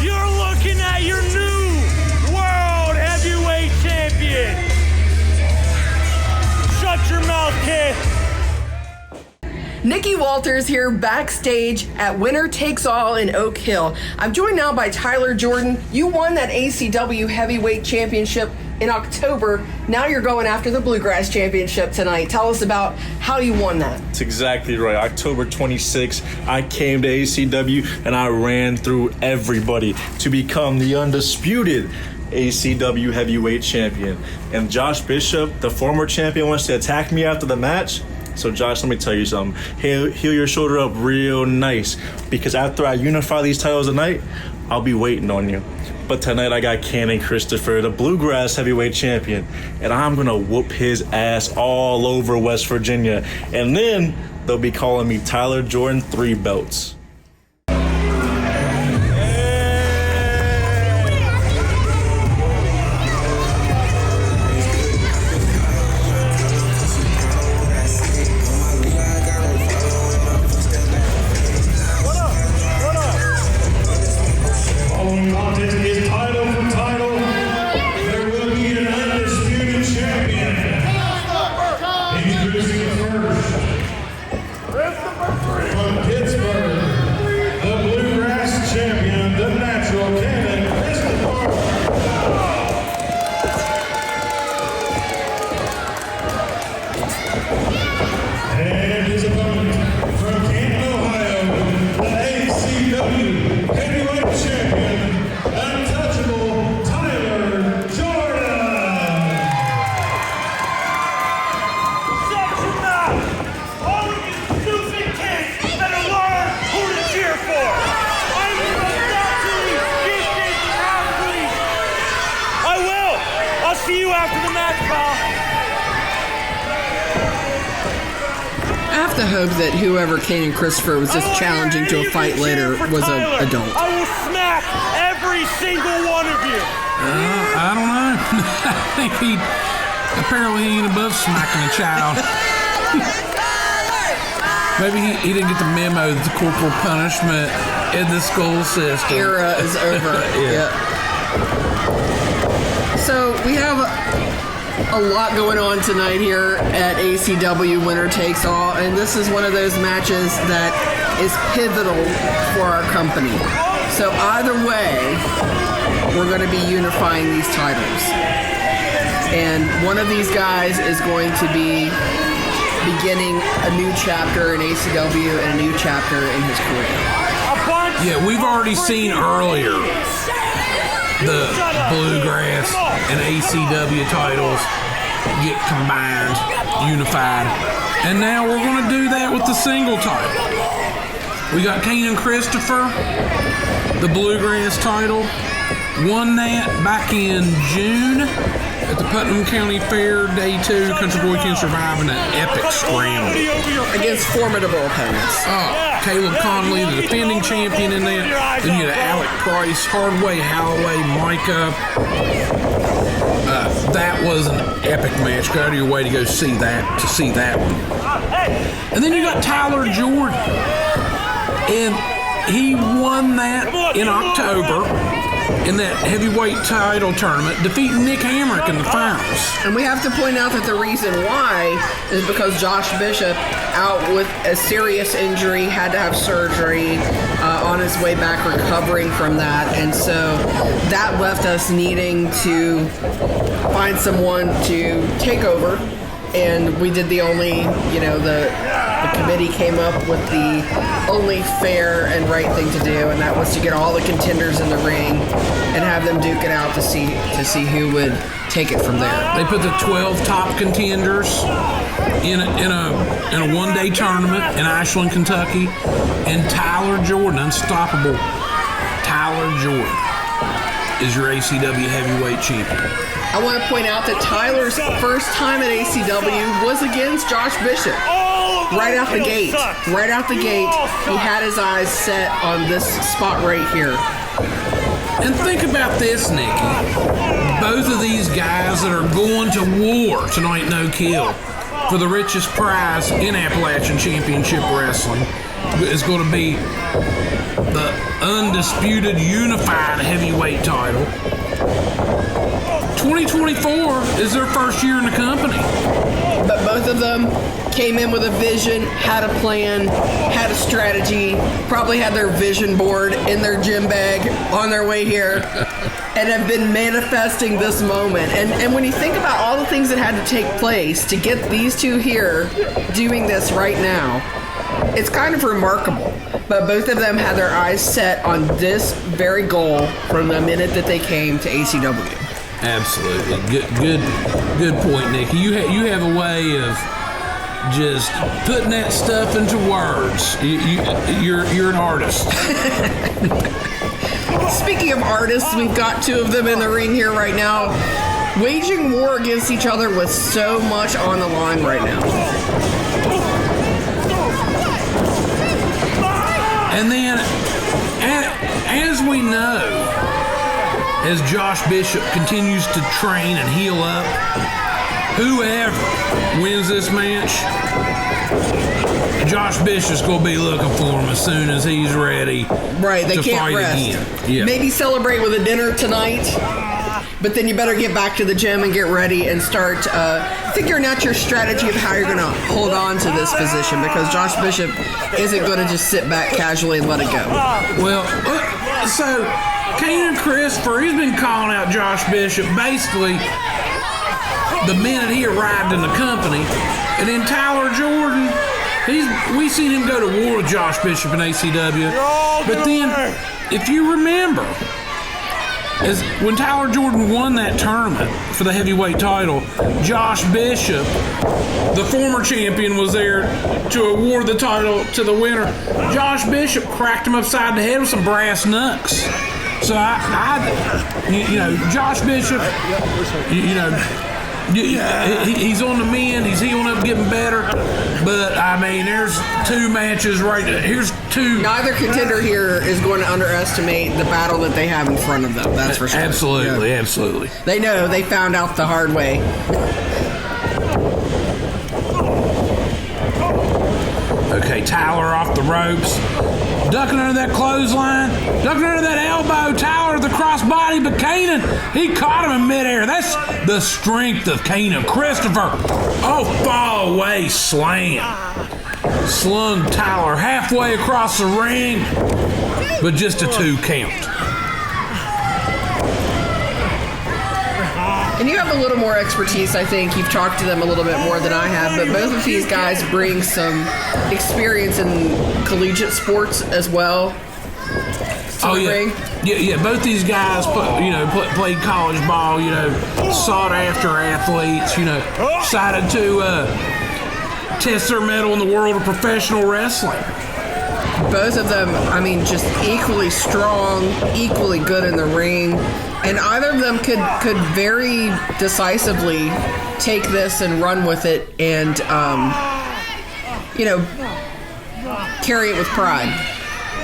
You're looking at your new World Heavyweight Champion. Shut your mouth, kid.
Nikki Walters here backstage at Winner Takes All in Oak Hill. I'm joined now by Tyler Jordan. You won that ACW Heavyweight Championship in October. Now you're going after the Bluegrass Championship tonight. Tell us about how you won that.
That's exactly right. October 26th, I came to ACW and I ran through everybody to become the undisputed ACW Heavyweight Champion. And Josh Bishop, the former champion, wants to attack me after the match. So Josh, let me tell you something. Heal your shoulder up real nice, because after I unify these titles tonight, I'll be waiting on you. But tonight I got Kayne and Kristopher, the Bluegrass Heavyweight Champion, and I'm gonna whoop his ass all over West Virginia. And then they'll be calling me Tyler Jordan 3 belts.
Hope that whoever Kayne and Kristopher was just challenging to a fight later was an adult.
I will smack every single one of you.
I don't know. I think he apparently ain't above smacking a child. Maybe he didn't get the memo that the corporal punishment in the school system
era is over. Yeah. So we have a lot going on tonight here at ACW Winner Takes All, and this is one of those matches that is pivotal for our company. So either way, we're going to be unifying these titles. And one of these guys is going to be beginning a new chapter in ACW and a new chapter in his career.
Yeah, we've already seen earlier the Bluegrass and ACW titles get combined, unified, and now we're going to do that with the single title. We got Kayne and Kristopher, the Bluegrass title, won that back in June at the Putnam County Fair, Day 2. Country Boy can survive in an epic scramble
against formidable opponents.
Caleb Konley, the defending champion in that. Then you had Alec Price, Hardway, Holloway, Mika. That was an epic match. Go out of your way to go see that one. And then you got Tyler Jordan, and he won that in October in that heavyweight title tournament, defeating Nick Hamrick in the finals.
And we have to point out that the reason why is because Josh Bishop, out with a serious injury, had to have surgery on his way back recovering from that. And so that left us needing to find someone to take over. And we did the only, the committee came up with the only fair and right thing to do, and that was to get all the contenders in the ring and have them duke it out to see who would take it from there.
They put the 12 top contenders in a one-day tournament in Ashland, Kentucky, and Tyler Jordan, unstoppable Tyler Jordan, is your ACW heavyweight champion.
I want to point out that Tyler's first time at ACW was against Josh Bishop. Right out the gate. Right out the gate, he had his eyes set on this spot right here.
And think about this, Nikki. Both of these guys that are going to war tonight, no kill, for the richest prize in Appalachian Championship Wrestling is going to be the undisputed unified heavyweight title. 2024 is their first year in the company.
But both of them came in with a vision, had a plan, had a strategy, probably had their vision board in their gym bag on their way here, and have been manifesting this moment. And when you think about all the things that had to take place to get these two here doing this right now, it's kind of remarkable. But both of them had their eyes set on this very goal from the minute that they came to ACW.
Absolutely. Good point, Nikki. You have a way of just putting that stuff into words. You're an artist.
Speaking of artists, we've got two of them in the ring here right now, waging war against each other with so much on the line right now.
And then, as we know, as Josh Bishop continues to train and heal up, whoever wins this match, Josh Bishop's going to be looking for him as soon as he's ready
they
to
can't
fight
rest.
again. Yeah.
Maybe celebrate with a dinner tonight, but then you better get back to the gym and get ready and start figuring out your strategy of how you're going to hold on to this position, because Josh Bishop isn't going to just sit back casually and let it go.
Well, so Kayne and Kristopher, he's been calling out Josh Bishop basically the minute he arrived in the company. And then Tyler Jordan, we seen him go to war with Josh Bishop in ACW. But then, if you remember, when Tyler Jordan won that tournament for the heavyweight title, Josh Bishop, the former champion, was there to award the title to the winner. Josh Bishop cracked him upside the head with some brass knucks. So Josh Bishop, he's on the mend. He's healing up, getting better. But I mean, there's two matches right there. Here's two.
Neither contender here is going to underestimate the battle that they have in front of them. That's for sure.
Absolutely, absolutely.
They know. They found out the hard way.
Okay, Tyler off the ropes. Ducking under that clothesline, ducking under that elbow. Tyler the crossbody, but Canaan, he caught him in midair. That's the strength of Canaan. Kristopher, fall away slam. Slung Tyler halfway across the ring, but just a 2 count.
And you have a little more expertise, I think. You've talked to them a little bit more than I have, but both of these guys bring some experience in collegiate sports as well.
Oh yeah, yeah. Both these guys, played college ball. Sought after athletes. Decided to test their mettle in the world of professional wrestling.
Both of them, just equally strong, equally good in the ring, and either of them could very decisively take this and run with it, and carry it with pride.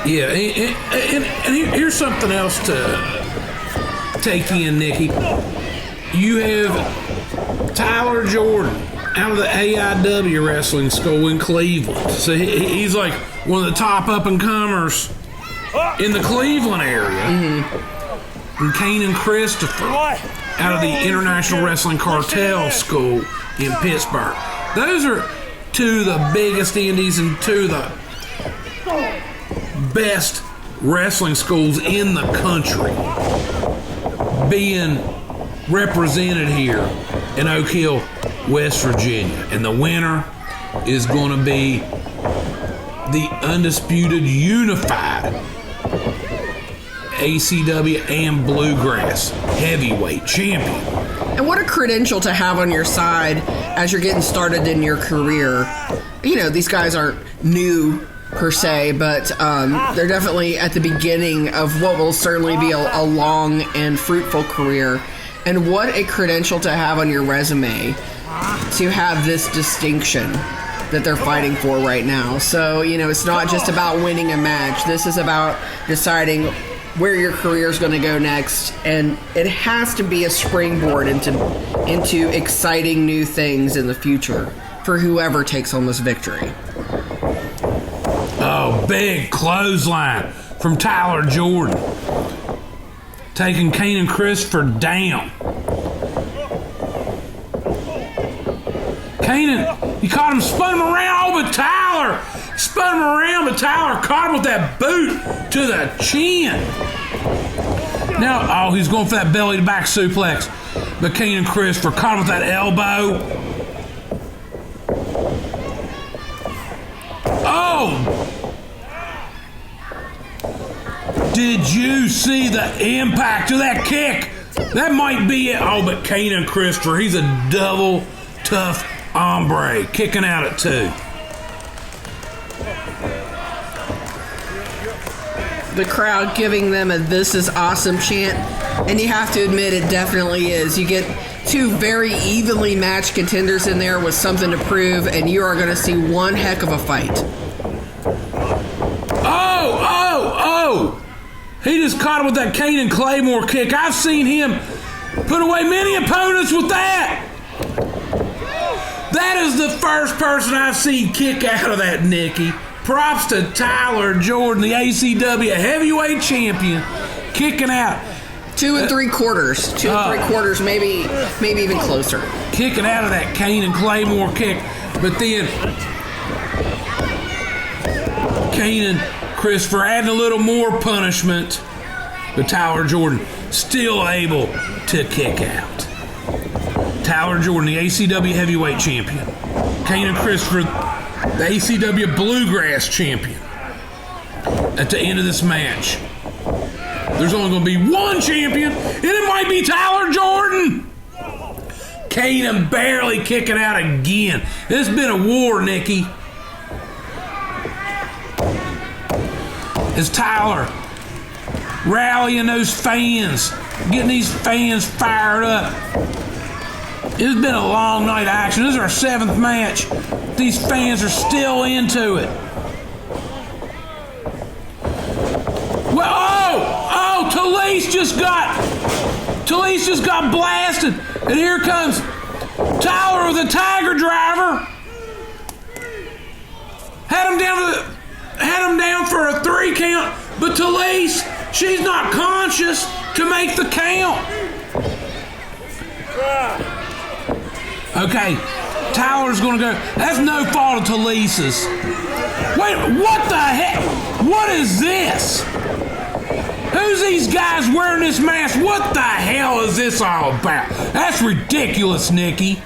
Yeah, and here's something else to take in, Nikki. You have Tyler Jordan out of the AIW wrestling school in Cleveland. So he's like one of the top up-and-comers in the Cleveland area. Mm-hmm. And Kayne and Kristopher out of the International Wrestling Cartel School in Pittsburgh. Those are two of the biggest indies and two of the best wrestling schools in the country being represented here in Oak Hill, West Virginia. And the winner is going to be the undisputed unified ACW and Bluegrass heavyweight champion.
And what a credential to have on your side as you're getting started in your career. These guys aren't new per se, but they're definitely at the beginning of what will certainly be a long and fruitful career. And what a credential to have on your resume to have this distinction that they're fighting for right now. So, it's not just about winning a match. This is about deciding where your career is going to go next, and it has to be a springboard into exciting new things in the future for whoever takes home this victory.
Oh, big clothesline from Tyler Jordan, taking Kayne and Kristopher down. Kayne, he caught him, spun him around, but Tyler spun him around, but Tyler caught him with that boot to the chin. Now, he's going for that belly to back suplex, but Kayne and Kristopher caught him with that elbow. Oh! Did you see the impact of that kick? That might be it. Oh, but Kayne and Kristopher, he's a double tough hombre, kicking out at 2.
The crowd giving them a "This is awesome" chant, and you have to admit it definitely is. You get two very evenly matched contenders in there with something to prove, and you are going to see one heck of a fight.
Oh! He just caught him with that Kayne and Claymore kick. I've seen him put away many opponents with that. That is the first person I've seen kick out of that, Nikki. Props to Tyler Jordan, the ACW heavyweight champion, kicking out.
2 3/4. 2 3/4, maybe even closer.
Kicking out of that Kayne and Claymore kick. But then Kayne and Kristopher adding a little more punishment. But Tyler Jordan still able to kick out. Tyler Jordan, the ACW heavyweight champion. Kayne and Kristopher, the ACW Bluegrass champion. At the end of this match, there's only going to be one champion, and it might be Tyler Jordan. Kayne barely kicking out again. It's been a war, Nikki. As Tyler rallying those fans, getting these fans fired up. It's been a long night of action. This is our 7th match. These fans are still into it. Well, Talise just got blasted, and here comes Tyler with a Tiger Driver. Had him down for a 3 count, but Talise, she's not conscious to make the count. Okay, Tyler's gonna go. That's no fault of Talise's. Wait, what the heck? What is this? Who's these guys wearing this mask? What the hell is this all about? That's ridiculous, Nikki.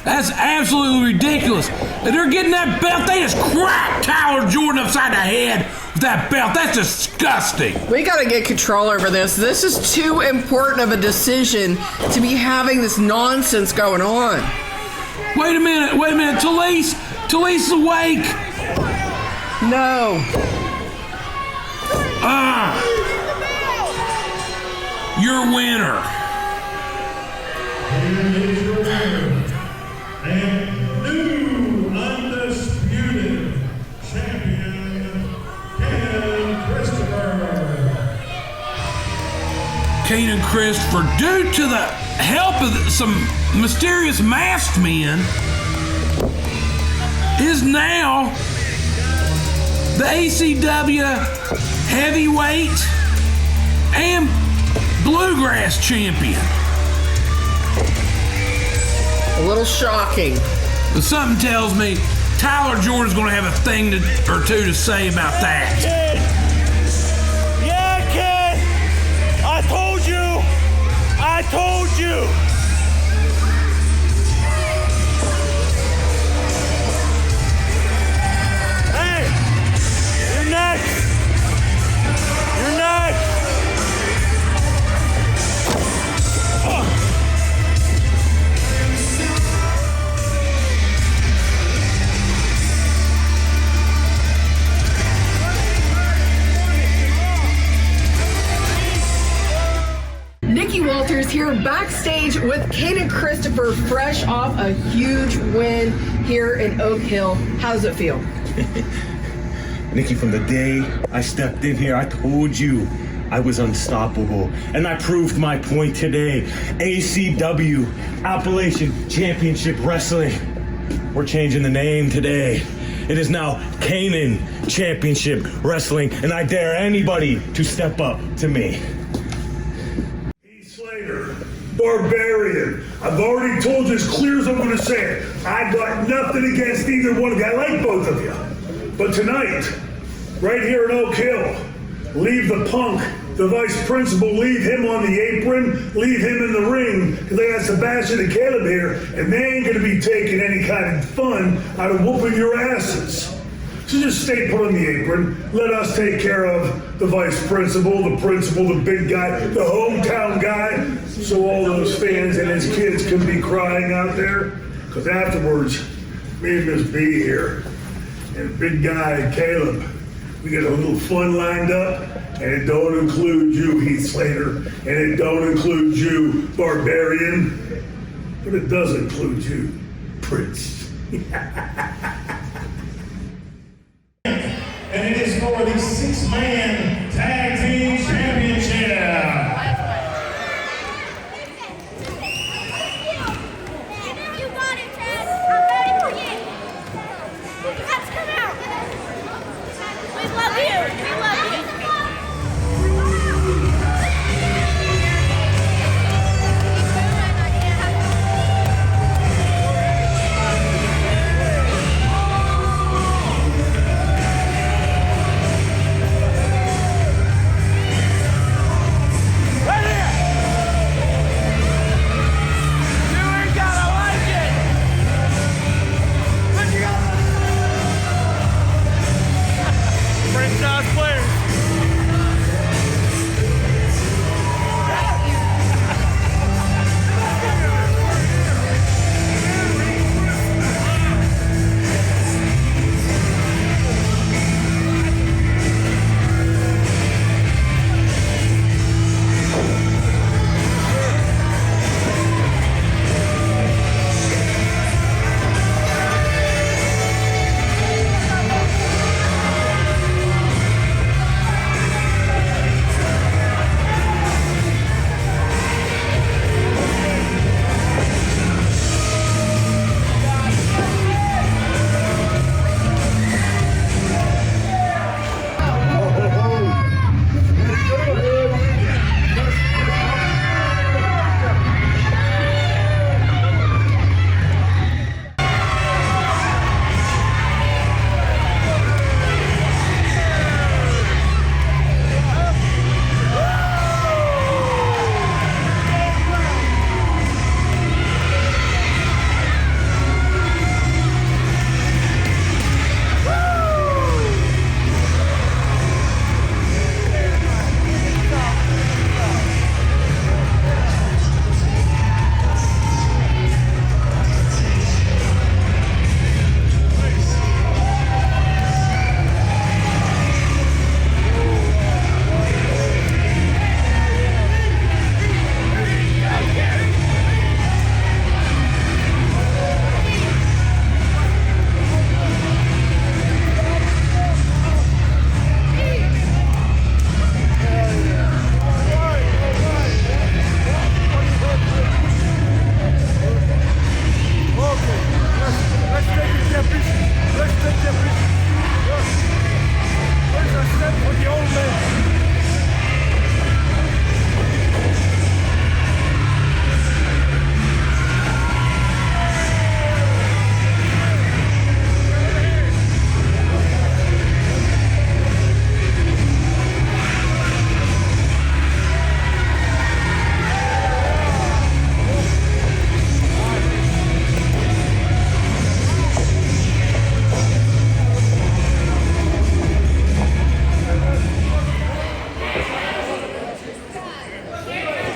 That's absolutely ridiculous. If they're getting that belt, they just cracked Tyler Jordan upside the head with that belt. That's disgusting.
We got to get control over this. This is too important of a decision to be having this nonsense going on.
Wait a minute. Talise is awake.
No.
Your winner.
And new undisputed champion, Kristopher.
Kayne and Kristopher, due to the help of some mysterious masked men, is now the ACW heavyweight and bluegrass champion.
A little shocking.
But something tells me Tyler Jordan's going to have a thing or two to say about that.
Yeah, kid! I told you! Hey! You're next!
Nikki Walters here backstage with Kayne and Kristopher, fresh off a huge win here in Oak Hill. How does it feel?
Nikki, from the day I stepped in here, I told you I was unstoppable. And I proved my point today. ACW, Appalachian Championship Wrestling. We're changing the name today. It is now Canaan Championship Wrestling, and I dare anybody to step up to me.
Barbarian. I've already told you as clear as I'm going to say it. I got nothing against either one of you. I like both of you. But tonight, right here in Oak Hill, leave the punk, the vice principal, leave him on the apron, leave him in the ring, because they got Sebastian and Caleb here, and they ain't going to be taking any kind of fun out of whooping your asses. So just stay put on the apron. Let us take care of the vice principal, the big guy, the hometown guy, so all those fans and his kids can be crying out there. Because afterwards, me and Miss B here, and big guy Caleb, we got a little fun lined up, and it don't include you, Heath Slater, and it don't include you, Barbarian, but it does include you, Prince. And it is for the 6-man tag team championship.
You got it, Ted. I'm ready for you. Let's come out. We love you. We love you.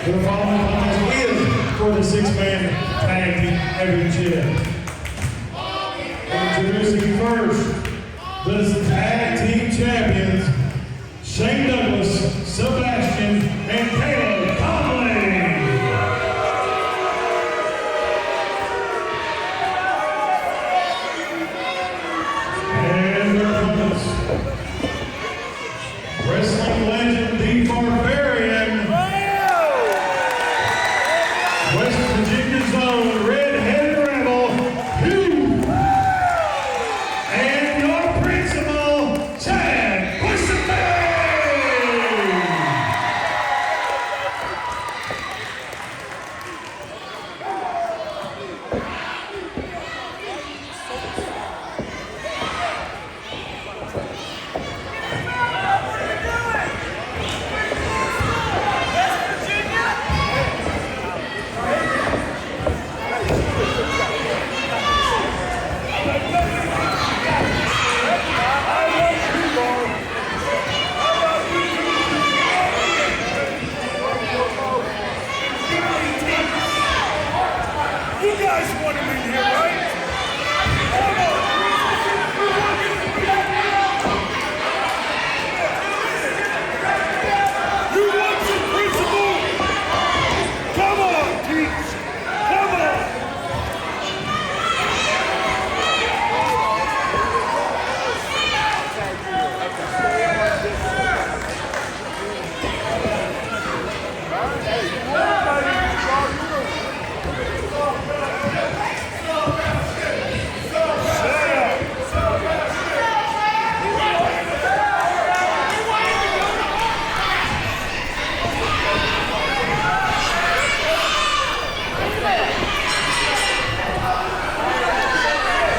The following opponents is for the six-man tag team championship. Introducing first, the tag team champions, Shane Douglas, Sebastian, and Caleb Konley. And their opponents, wrestling legend, the Barbarian, West Virginia's own red-headed rebel, Heath, and your principal, Kristopher.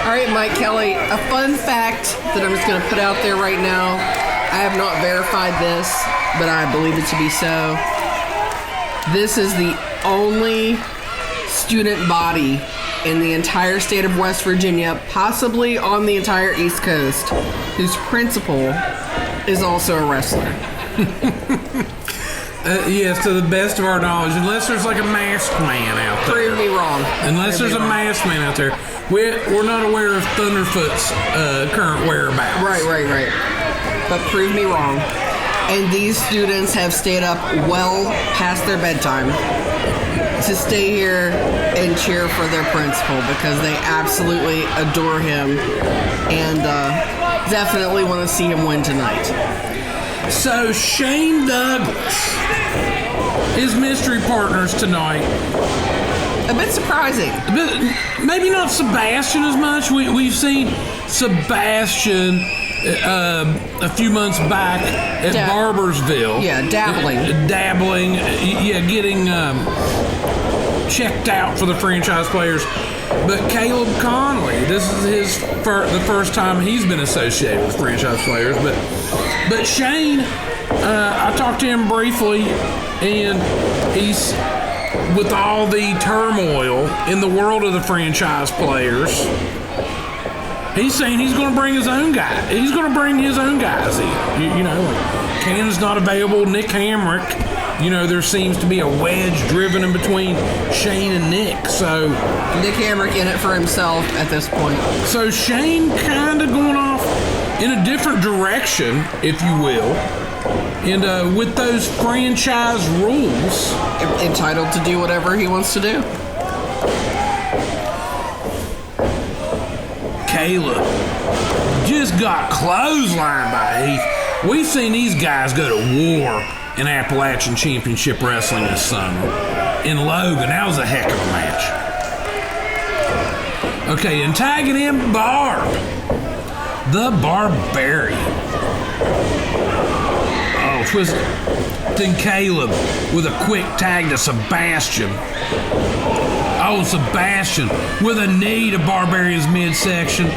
All right, Mike Kelly, a fun fact that I'm just going to put out there right now. I have not verified this, but I believe it to be so. This is the only student body in the entire state of West Virginia, possibly on the entire East Coast, whose principal is also a wrestler.
Yes, to the best of our knowledge, unless there's like a masked man out there.
Prove me wrong.
Unless there's a masked man out there. We're not aware of Thunderfoot's current whereabouts.
Right. But prove me wrong. And these students have stayed up well past their bedtime to stay here and cheer for their principal because they absolutely adore him and definitely want to see him win tonight.
So Shane Douglas, his mystery partners tonight.
A bit surprising.
Maybe not Sebastian as much. We've seen Sebastian a few months back at Barbersville.
Yeah, dabbling.
Getting checked out for the franchise players. But Caleb Konley, this is the first time he's been associated with franchise players. But Shane, I talked to him briefly, and he's, with all the turmoil in the world of the franchise players, he's saying he's going to bring his own guy. He's going to bring his own guys in. You know, like Canaan's not available. Nick Hamrick. You know, there seems to be a wedge driven in between Shane and Nick. So
Nick Hamrick in it for himself at this point.
So Shane kind of going off in a different direction, if you will. And with those franchise rules,
entitled to do whatever he wants to do.
Caleb just got clotheslined by Heath. We've seen these guys go to war in Appalachian Championship Wrestling this summer. In Logan, that was a heck of a match. Okay, and tagging in Barb, the Barbarian. Oh, twist. Then Caleb with a quick tag to Sebastian. Oh, Sebastian with a knee to Barbarian's midsection.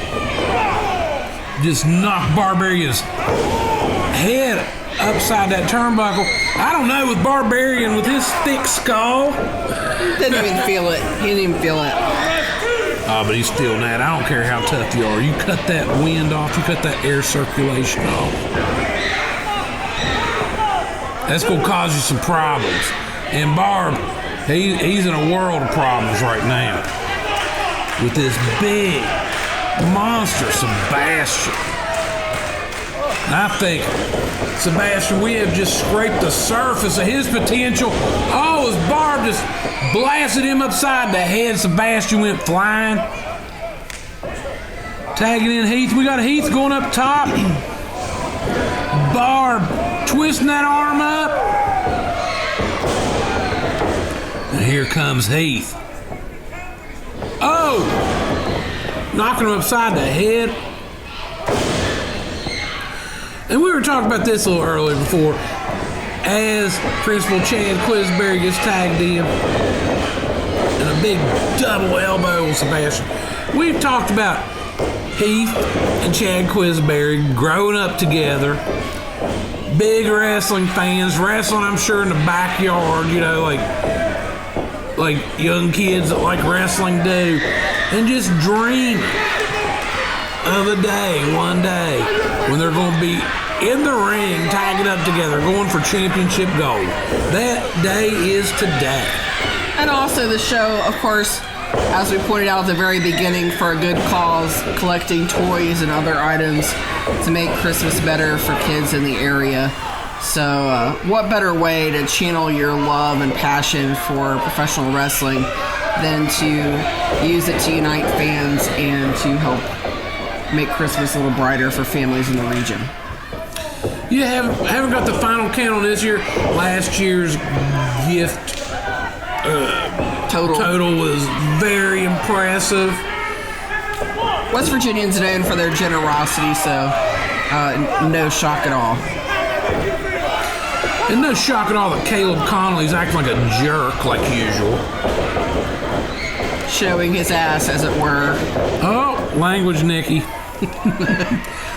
Just knocked Barbarian's head upside that turnbuckle. I don't know, with Barbarian, with his thick skull.
Didn't even feel it. He didn't even feel it.
Oh, but he's feeling that. I don't care how tough you are. You cut that wind off. You cut that air circulation off. That's going to cause you some problems. And Barb, he's in a world of problems right now with this big monster Sebastian. I think, Sebastian, we have just scraped the surface of his potential. Oh, as Barb just blasted him upside the head, Sebastian went flying. Tagging in Heath. We got Heath going up top. Barb twisting that arm up. And here comes Heath. Oh! Knocking him upside the head. And we were talking about this a little earlier before. As Principal Chad Quisberry gets tagged in. And a big double elbow on Sebastian. We've talked about Heath and Chad Quisberry growing up together. Big wrestling fans. Wrestling, I'm sure, in the backyard, you know, like young kids that like wrestling do. And just dream of a day, one day, when they're going to be in the ring, tagging up together, going for championship gold. That day is today.
And also the show, of course, as we pointed out at the very beginning, for a good cause, collecting toys and other items to make Christmas better for kids in the area. So what better way to channel your love and passion for professional wrestling than to use it to unite fans and to help make Christmas a little brighter for families in the region.
You haven't got the final count on this year. Last year's gift total was very impressive.
West Virginians known for their generosity, so no shock at all.
And no shock at all that Caleb Konley's acting like a jerk like usual.
Showing his ass, as it were.
Oh, language, Nikki.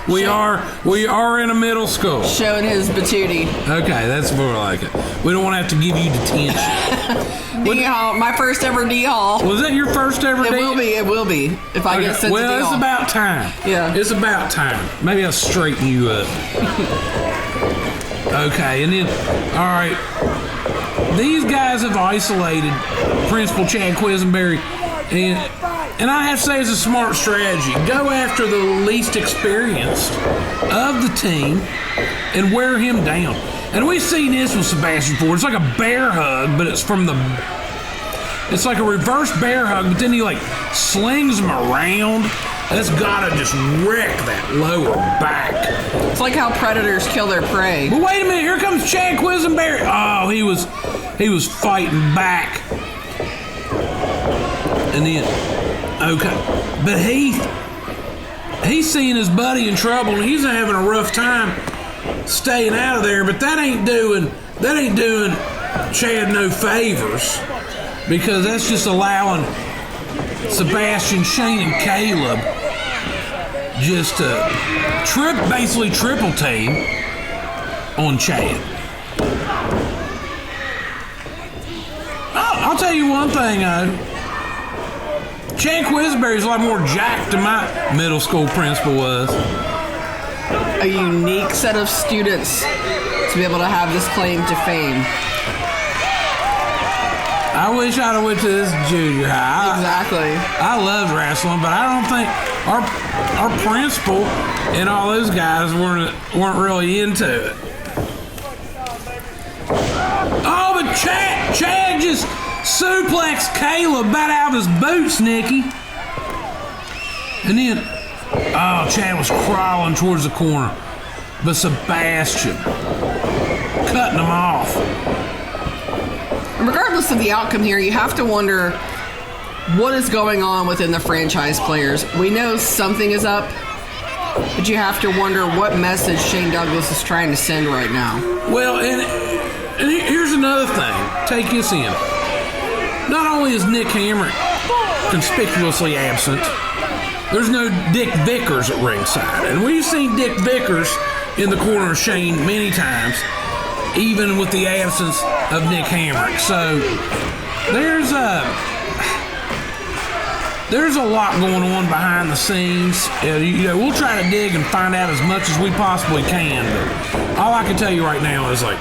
We are in a middle school.
Showing his batootie.
Okay, that's more like it. We don't want to have to give you detention.
D-Hall, my first ever D-Hall.
Was that your first ever D-Hall?
It will be. If I get sent to D-Hall.
Well, it's about time.
Yeah.
It's about time. Maybe I'll straighten you up. Okay, and then, all right. These guys have isolated Principal Chad Quisenberry, and I have to say it's a smart strategy. Go after the least experienced of the team and wear him down. And we've seen this with Sebastian before. It's like a bear hug, but it's like a reverse bear hug, but then he like slings him around. That's gotta just wreck that lower back.
It's like how predators kill their prey.
But wait a minute, here comes Chad Quisenberry. Oh, he was fighting back. And then, okay. But he's seeing his buddy in trouble, and he's having a rough time staying out of there, but that ain't doing Chad no favors, because that's just allowing Sebastian, Shane, and Caleb just to basically triple team on Chad. I'll tell you one thing, Chad Quisberry's a lot more jacked than my middle school principal was.
A unique set of students to be able to have this claim to fame.
I wish I'd have went to this junior high.
Exactly.
I loved wrestling, but I don't think our principal and all those guys weren't really into it. Oh, but Chad just suplexed Caleb about out of his boots, Nikki. And then, Chad was crawling towards the corner, but Sebastian cutting him off.
Regardless of the outcome here, you have to wonder what is going on within the franchise players. We know something is up, but you have to wonder what message Shane Douglas is trying to send right now.
Well, and here's another thing. Take this in. Not only is Nick Hamrick conspicuously absent, there's no Dick Vickers at ringside. And we've seen Dick Vickers in the corner of Shane many times, even with the absence of Nick Hamrick. So there's a lot going on behind the scenes. We'll try to dig and find out as much as we possibly can. But all I can tell you right now is, like,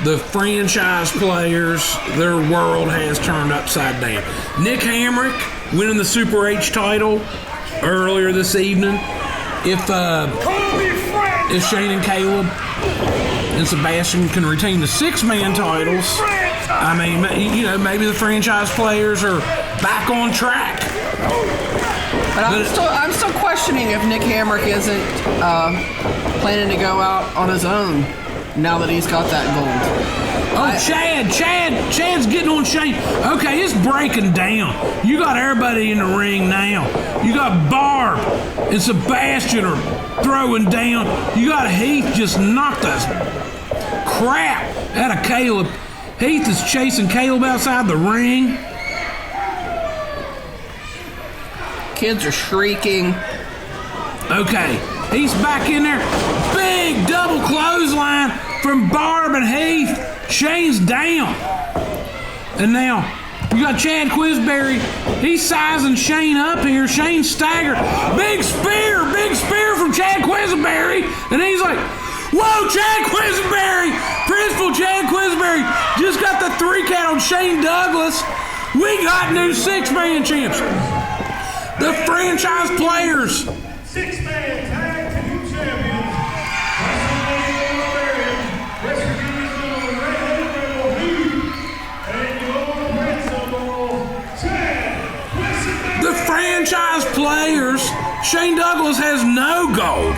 the franchise players, their world has turned upside down. Nick Hamrick winning the Super H title earlier this evening. If Shane and Caleb and Sebastian can retain the 6-man titles, I mean, you know, maybe the franchise players are back on track.
But I'm still questioning if Nick Hamrick isn't planning to go out on his own now that he's got that gold.
Oh, Chad's getting on Shane. Okay, it's breaking down. You got everybody in the ring now. You got Barb and Sebastian are throwing down. You got Heath just knocked us crap out of Caleb. Heath is chasing Caleb outside the ring.
Kids are shrieking.
Okay, he's back in there. Big double clothesline from Barb and Heath. Shane's down. And now you got Chad Quisberry. He's sizing Shane up here. Shane's staggered. Big spear from Chad Quisberry. And he's like, whoa, Chad Quisberry. Principal Chad Quisberry just got the 3 count on Shane Douglas. We got new 6-man champs. The franchise players.
6-man tag team champions. Barbarian, West Virginia's number redheaded rebel Heath, and your principal, Chad Quisberry.
The franchise players. Shane Douglas has no gold.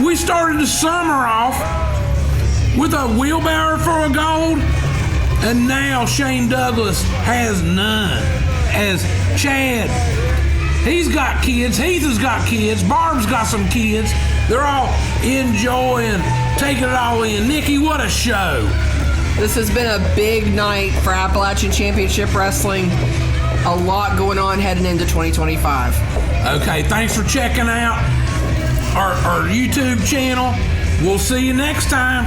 We started the summer off with a wheelbarrow for a gold, and now Shane Douglas has none. As Chad, he's got kids, Heath has got kids, Barb's got some kids. They're all enjoying, taking it all in. Nikki, what a show.
This has been a big night for Appalachian Championship Wrestling. A lot going on heading into 2025.
Okay, thanks for checking out our YouTube channel. We'll see you next time.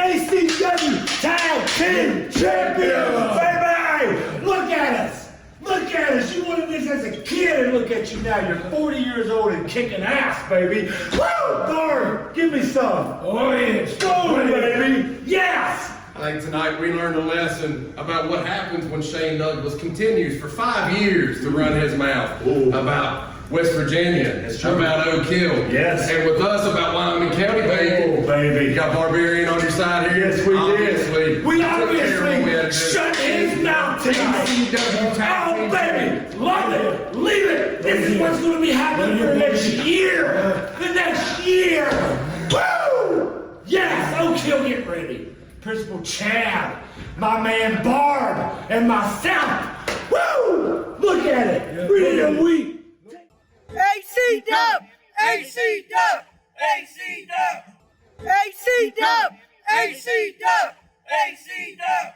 ACW Tag Team Champions, baby! Look at us! Look at us! You wanted this as a kid, and look at you now. You're 40 years old and kicking ass, baby. Woo! Darn! Give me some. Oh yeah, go, baby! Yes!
I think tonight we learned a lesson about what happens when Shane Douglas continues for 5 years to run his mouth about West Virginia, about Oak Hill,
yes,
and with us about Wyoming County, baby.
Oh, baby.
You got Barbarian on your side here.
Yes, we
did.
We obviously shut his mouth tonight. Oh, baby, love it, leave it. This is what's going to be happening for the next year. The next year. Woo! Yes, Oak Hill, get ready. Principal Chad, my man Barb, and myself. Woo! Look at it. Ready to weep.
ACW! ACW! ACW! ACW! ACW! ACW!